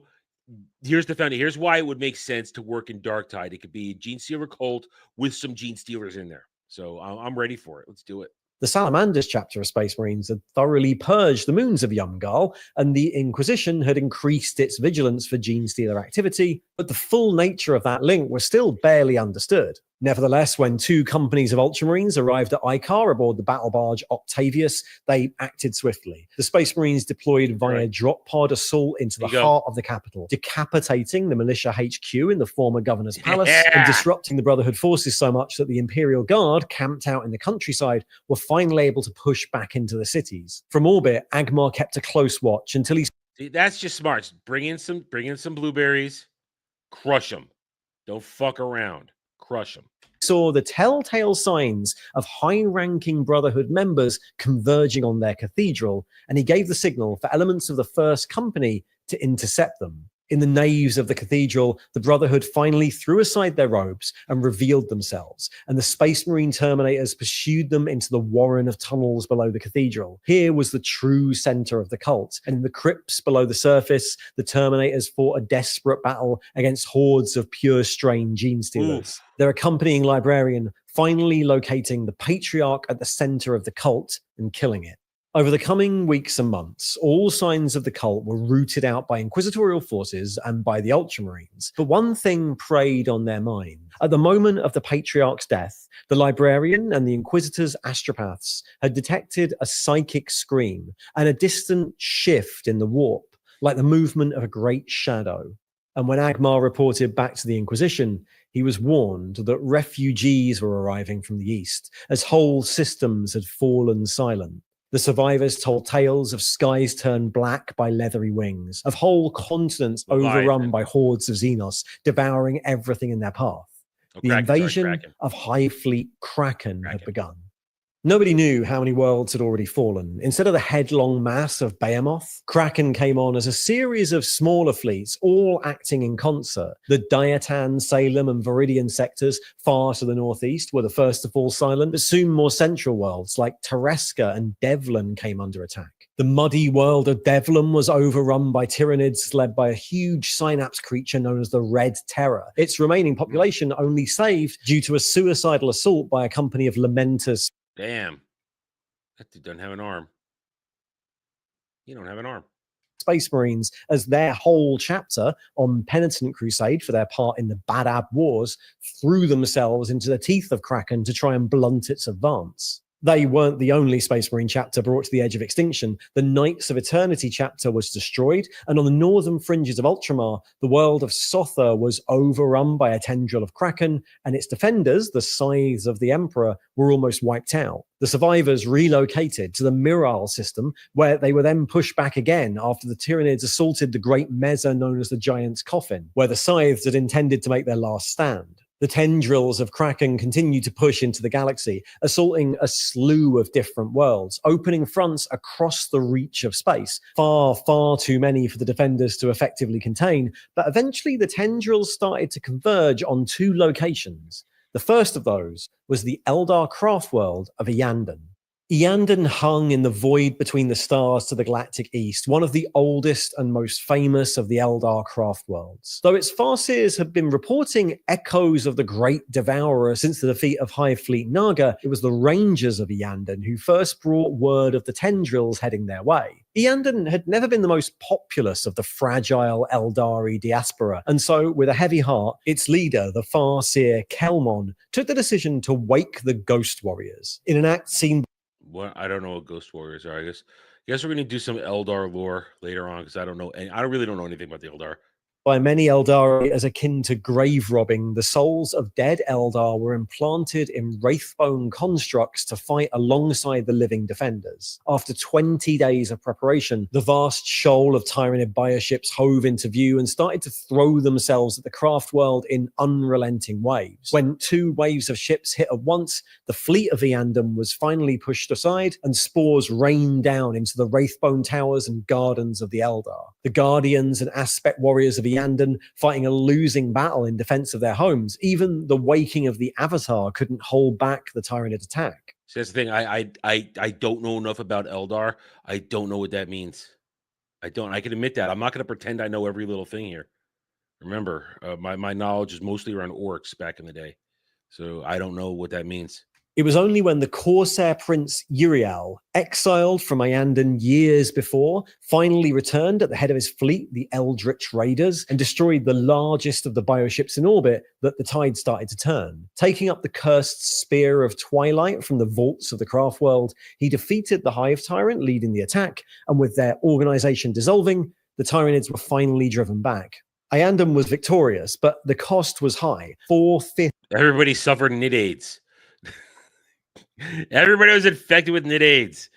here's the foundation. Here's why it would make sense to work in Darktide. It could be a gene stealer cult with some gene stealers in there. So I'm ready for it. Let's do it. The Salamanders chapter of Space Marines had thoroughly purged the moons of Yumgal, and the Inquisition had increased its vigilance for gene stealer activity, but the full nature of that link was still barely understood. Nevertheless, when two companies of Ultramarines arrived at Icar aboard the battle barge Octavius, they acted swiftly. The Space Marines deployed via drop pod assault into the heart of the capital, decapitating the militia HQ in the former governor's palace and disrupting the Brotherhood forces so much that the Imperial Guard, camped out in the countryside, were finally able to push back into the cities. From orbit, Agmar kept a close watch until he... See, that's just smart. Bring in some blueberries, crush them. Don't fuck around. Crush them. Saw the telltale signs of high-ranking Brotherhood members converging on their cathedral, and he gave the signal for elements of the First Company to intercept them. In the naves of the cathedral, the Brotherhood finally threw aside their robes and revealed themselves, and the Space Marine Terminators pursued them into the warren of tunnels below the cathedral. Here was the true center of the cult, and in the crypts below the surface, the Terminators fought a desperate battle against hordes of pure-strain gene stealers. Their accompanying librarian finally locating the Patriarch at the center of the cult and killing it. Over the coming weeks and months, all signs of the cult were rooted out by inquisitorial forces and by the Ultramarines. But one thing preyed on their mind. At the moment of the Patriarch's death, the librarian and the Inquisitor's astropaths had detected a psychic scream and a distant shift in the warp, like the movement of a great shadow. And when Agmar reported back to the Inquisition, he was warned that refugees were arriving from the east, as whole systems had fallen silent. The survivors told tales of skies turned black by leathery wings, of whole continents overrun by hordes of Xenos, devouring everything in their path. The invasion of Hive Fleet Kraken had begun. Nobody knew how many worlds had already fallen. Instead of the headlong mass of Behemoth, Kraken came on as a series of smaller fleets, all acting in concert. The Diatan, Salem, and Viridian sectors, far to the northeast, were the first to fall silent, but soon more central worlds like Tereska and Devlin came under attack. The muddy world of Devlin was overrun by Tyranids led by a huge synapse creature known as the Red Terror. Its remaining population only saved due to a suicidal assault by a company of Lamenters. Damn. That dude doesn't have an arm. You don't have an arm. Space Marines, as their whole chapter on Penitent Crusade for their part in the Badab Wars, threw themselves into the teeth of Kraken to try and blunt its advance. They weren't the only Space Marine chapter brought to the edge of extinction. The Knights of Eternity chapter was destroyed, and on the northern fringes of Ultramar, the world of Sotha was overrun by a tendril of Kraken, and its defenders, the Scythes of the Emperor, were almost wiped out. The survivors relocated to the Miral system, where they were then pushed back again after the Tyranids assaulted the great mesa known as the Giant's Coffin, where the Scythes had intended to make their last stand. The tendrils of Kraken continued to push into the galaxy, assaulting a slew of different worlds, opening fronts across the reach of space. Far, far too many for the defenders to effectively contain, but eventually the tendrils started to converge on two locations. The first of those was the Eldar craft world of Iyanden. Iyanden hung in the void between the stars to the galactic east, one of the oldest and most famous of the Eldar craft worlds. Though its farseers had been reporting echoes of the Great Devourer since the defeat of Hive Fleet Naga, it was the Rangers of Iyanden who first brought word of the tendrils heading their way. Iyanden had never been the most populous of the fragile Eldari diaspora, and so, with a heavy heart, its leader, the farseer Kelmon, took the decision to wake the Ghost Warriors. In an act seen What? I don't know what Ghost Warriors are. I guess we're gonna do some Eldar lore later on because I don't know. I really don't know anything about the Eldar. by many Eldari as akin to grave robbing, the souls of dead Eldar were implanted in wraithbone constructs to fight alongside the living defenders. After 20 days of preparation, the vast shoal of Tyranid bioships hove into view and started to throw themselves at the craft world in unrelenting waves. When 2 waves of ships hit at once, the fleet of Iyanden was finally pushed aside, and spores rained down into the wraithbone towers and gardens of the Eldar. The Guardians and Aspect Warriors of Iyanden fighting a losing battle in defense of their homes. Even the waking of the Avatar couldn't hold back the Tyranid attack. See, that's the thing. I don't know enough about Eldar. I don't know what that means. I don't. I can admit that. I'm not going to pretend I know every little thing here. Remember, my knowledge is mostly around orcs back in the day, so I don't know what that means. It was only when the Corsair Prince Uriel, exiled from Iyanden years before, finally returned at the head of his fleet, the Eldritch Raiders, and destroyed the largest of the bioships in orbit, that the tide started to turn. Taking up the cursed Spear of Twilight from the vaults of the craft world, he defeated the Hive Tyrant leading the attack, and with their organization dissolving, the Tyranids were finally driven back. Iyanden was victorious, but the cost was high. 4/5 Everybody suffered Nid AIDS. Everybody was infected with Nid AIDS.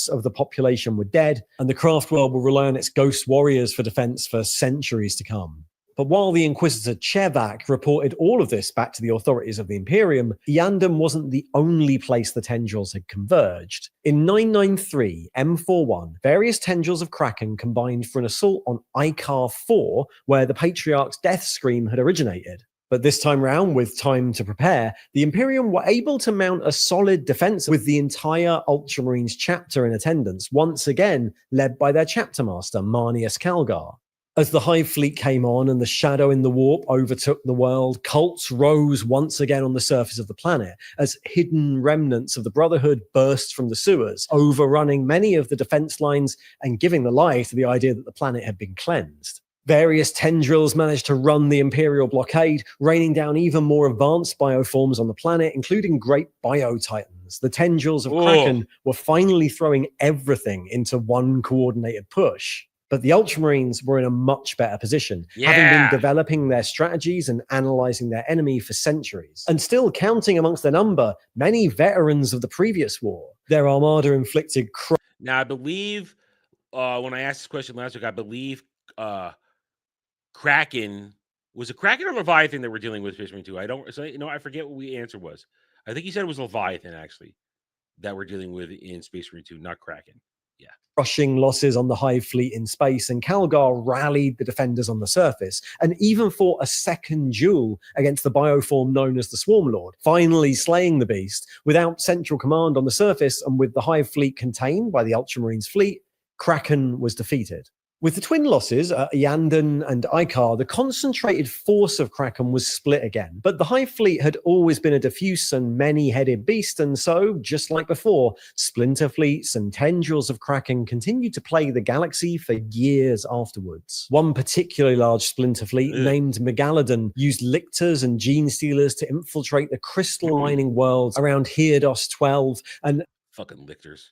of the population were dead, and the craft world will rely on its ghost warriors for defense for centuries to come. But while the Inquisitor Chevak reported all of this back to the authorities of the Imperium, Iyanden wasn't the only place the tendrils had converged. In 993 M41, various tendrils of Kraken combined for an assault on Ikar 4, where the Patriarch's death scream had originated. But this time round, with time to prepare, the Imperium were able to mount a solid defense with the entire Ultramarines chapter in attendance, once again led by their chapter master, Marnius Calgar. As the Hive Fleet came on and the shadow in the warp overtook the world, cults rose once again on the surface of the planet as hidden remnants of the Brotherhood burst from the sewers, overrunning many of the defense lines and giving the lie to the idea that the planet had been cleansed. Various tendrils managed to run the Imperial blockade, raining down even more advanced bioforms on the planet, including great biotitans. The tendrils of Kraken were finally throwing everything into one coordinated push. But the Ultramarines were in a much better position, having been developing their strategies and analyzing their enemy for centuries. And still counting amongst their number many veterans of the previous war. Their armada inflicted... Now, I believe, when I asked this question last week, I believe... Kraken was a Kraken or Leviathan that we're dealing with Space Marine 2. I forget what the answer was. I think he said it was Leviathan actually that we're dealing with in Space Marine 2, not Kraken. Yeah. Crushing losses on the Hive Fleet in space, and Calgar rallied the defenders on the surface and even fought a second duel against the bioform known as the Swarm Lord, finally slaying the beast. Without central command on the surface and with the Hive Fleet contained by the Ultramarines fleet, Kraken was defeated. With the twin losses at Iyanden and Ikar, the concentrated force of Kraken was split again. But the Hive Fleet had always been a diffuse and many-headed beast, and so, just like before, splinter fleets and tendrils of Kraken continued to plague the galaxy for years afterwards. One particularly large splinter fleet, named Megalodon, used lictors and gene stealers to infiltrate the crystal mining worlds around Hierdos 12, and Fucking lictors.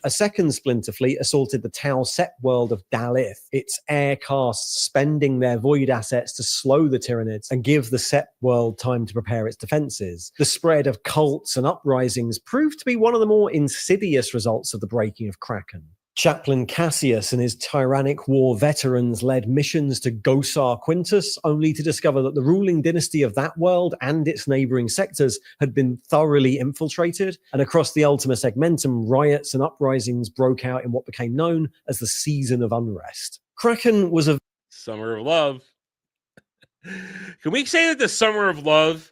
A second splinter fleet assaulted the Tau Set world of Dalith, its air castes spending their void assets to slow the Tyranids and give the Set world time to prepare its defenses. The spread of cults and uprisings proved to be one of the more insidious results of the breaking of Kraken. Chaplain Cassius and his tyrannic war veterans led missions to Gosar Quintus, only to discover that the ruling dynasty of that world and its neighboring sectors had been thoroughly infiltrated, and across the Ultima Segmentum, riots and uprisings broke out in what became known as the Season of Unrest. Kraken was a Summer of Love. Can we say that the Summer of Love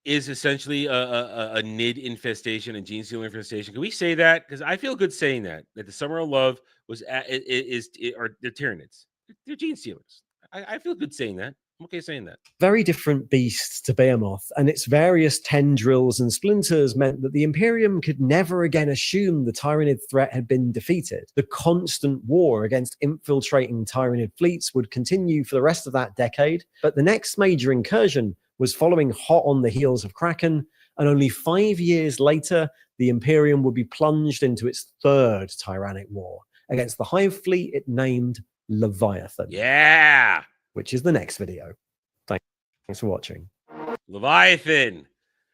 is essentially a nid infestation, a gene stealer infestation? Can we say that? Because I feel good saying that the Summer of Love are they're Tyranids. They're gene stealers. I feel good saying that. I'm okay saying that. very different beast to Behemoth, and its various tendrils and splinters meant that the Imperium could never again assume the Tyranid threat had been defeated. The constant war against infiltrating Tyranid fleets would continue for the rest of that decade, but the next major incursion was following hot on the heels of Kraken, and only 5 years later, the Imperium would be plunged into its third Tyrannic war against the Hive fleet it named Leviathan. Yeah! Which is the next video. Thanks for watching. Leviathan.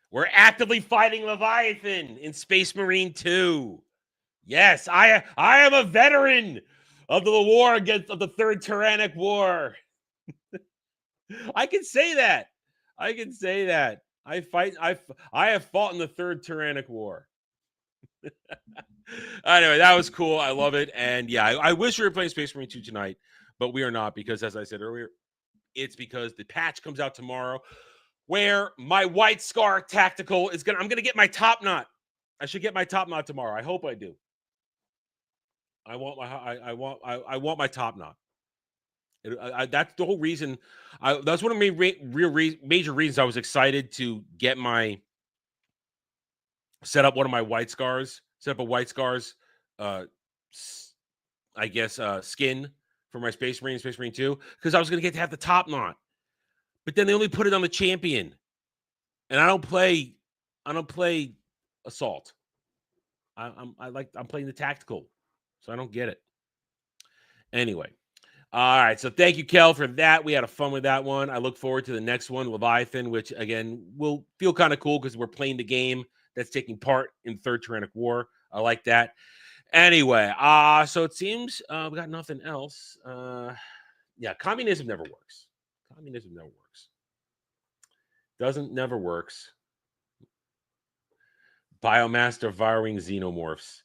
We're actively fighting Leviathan in Space Marine 2. Yes, I am a veteran of the war of the Third Tyrannic War. I can say that. I can say that. I have fought in the Third Tyrannic War. Anyway, that was cool. I love it. And yeah, I wish we were playing Space Marine 2 tonight, but we are not, because as I said earlier, it's because the patch comes out tomorrow where my White Scar Tactical is I'm gonna get my top knot. I should get my top knot tomorrow. I hope I do. I want my top knot. That's the whole reason. That's one of my major reasons I was excited to get set up a White Scars, skin for my Space Marine 2, because I was going to get to have the top knot. But then they only put it on the champion. And I don't play assault. I'm playing the tactical. So I don't get it. Anyway. All right, so thank you, Kel, for that. We had a fun with that one. I look forward to the next one, Leviathan, which, again, will feel kind of cool because we're playing the game that's taking part in Third Tyrannic War. I like that. Anyway, so it seems we got nothing else. Yeah, communism never works. Communism never works. Never works. Biomass devouring xenomorphs.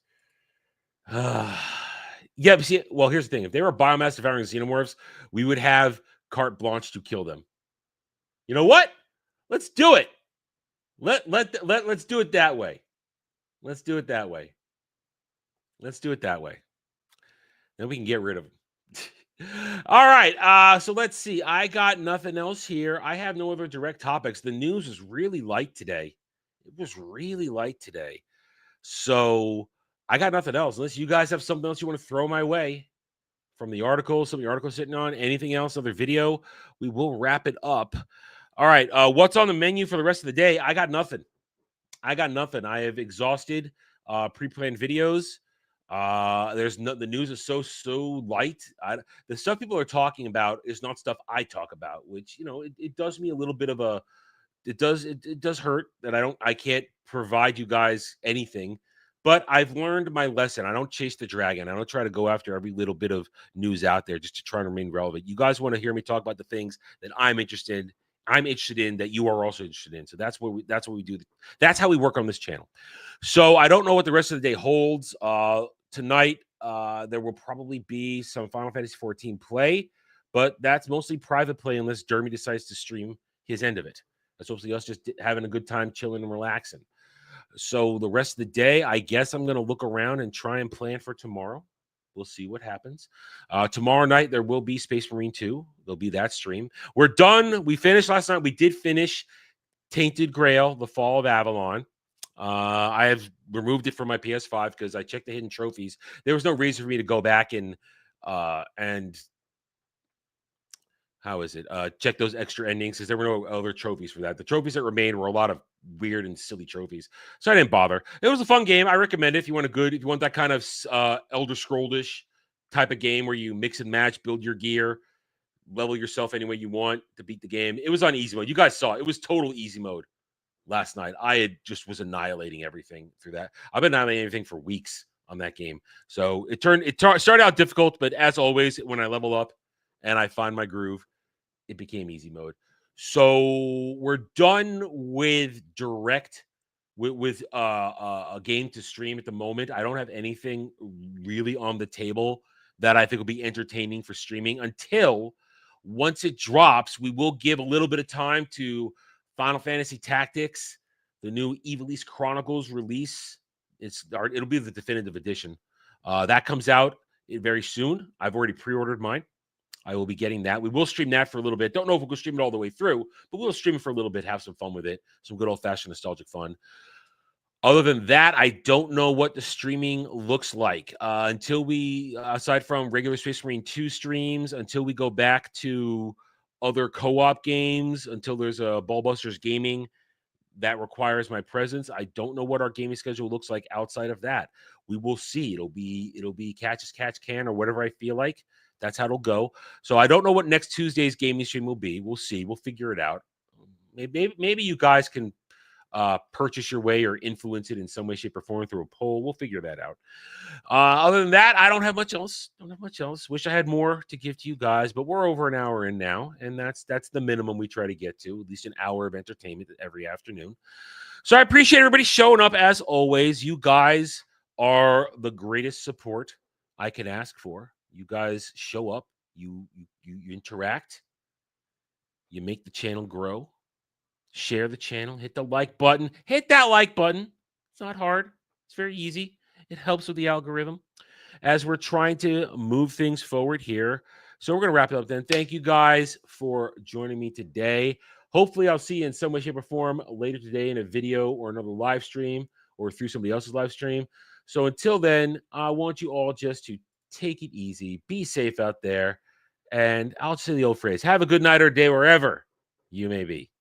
Yeah, but see, well, here's the thing. If they were biomass devouring xenomorphs, we would have carte blanche to kill them. You know what? Let's do it. Let's do it that way. Let's do it that way. Let's do it that way. Then we can get rid of them. All right. So let's see. I got nothing else here. I have no other direct topics. The news was really light today. It was really light today. So I got nothing else. Unless you guys have something else you want to throw my way from the article, some of the articles sitting on, anything else, other video, we will wrap it up. All right. What's on the menu for the rest of the day? I got nothing. I have exhausted pre-planned videos. The news is so light. The stuff people are talking about is not stuff I talk about, which, you know, it does me a little bit of a, it does hurt that I can't provide you guys anything, but I've learned my lesson. I don't chase the dragon. I don't try to go after every little bit of news out there just to try to remain relevant. You guys want to hear me talk about the things that I'm interested in, that you are also interested in. So that's what we do. That's how we work on this channel. So I don't know what the rest of the day holds. Tonight, there will probably be some Final Fantasy 14 play, but that's mostly private play unless Jeremy decides to stream his end of it. That's mostly us just having a good time, chilling and relaxing. So the rest of the day, I guess I'm going to look around and try and plan for tomorrow. We'll see what happens. Tomorrow night, there will be Space Marine 2. There'll be that stream. We're done. We finished last night. We did finish Tainted Grail, The Fall of Avalon. I have removed it from my PS5 because I checked the hidden trophies. There was no reason for me to go back and how is it? Check those extra endings because there were no other trophies for that. The trophies that remained were a lot of weird and silly trophies, so I didn't bother. It was a fun game. I recommend it if you want if you want that kind of Elder Scrolls-ish type of game where you mix and match, build your gear, level yourself any way you want to beat the game. It was on easy mode. You guys saw it was total easy mode last night. I was annihilating everything through that. I've been annihilating everything for weeks on that game. So it started out difficult, but as always, when I level up and I find my groove, it became easy mode. So we're done with direct with a game to stream at the moment. I don't have anything really on the table that I think will be entertaining for streaming until once it drops. We will give a little bit of time to Final Fantasy Tactics, the new Ivalice Chronicles release. It'll be the definitive edition. That comes out very soon. I've already pre-ordered mine. I will be getting that. We will stream that for a little bit. Don't know if we'll go stream it all the way through, but we'll stream it for a little bit, have some fun with it. Some good old-fashioned nostalgic fun. Other than that, I don't know what the streaming looks like until we, aside from regular Space Marine 2 streams, until we go back to other co-op games, until there's a Ballbusters Gaming that requires my presence. I don't know what our gaming schedule looks like outside of that. We will see. It'll be catch as catch can or whatever I feel like. That's how it'll go. So I don't know what next Tuesday's gaming stream will be. We'll see. We'll figure it out. Maybe you guys can purchase your way or influence it in some way, shape, or form through a poll. We'll figure that out. Other than that, I don't have much else. Wish I had more to give to you guys, but we're over an hour in now, and that's the minimum we try to get to, at least an hour of entertainment every afternoon. So I appreciate everybody showing up as always. You guys are the greatest support I can ask for. You guys show up, you interact, you make the channel grow. Share the channel, hit the like button. Hit that like button. It's not hard. It's very easy. It helps with the algorithm as we're trying to move things forward here. So we're going to wrap it up then. Thank you guys for joining me today. Hopefully I'll see you in some way, shape, or form later today in a video or another live stream or through somebody else's live stream. So until then, I want you all just to take it easy, be safe out there, and I'll say the old phrase, have a good night or day wherever you may be.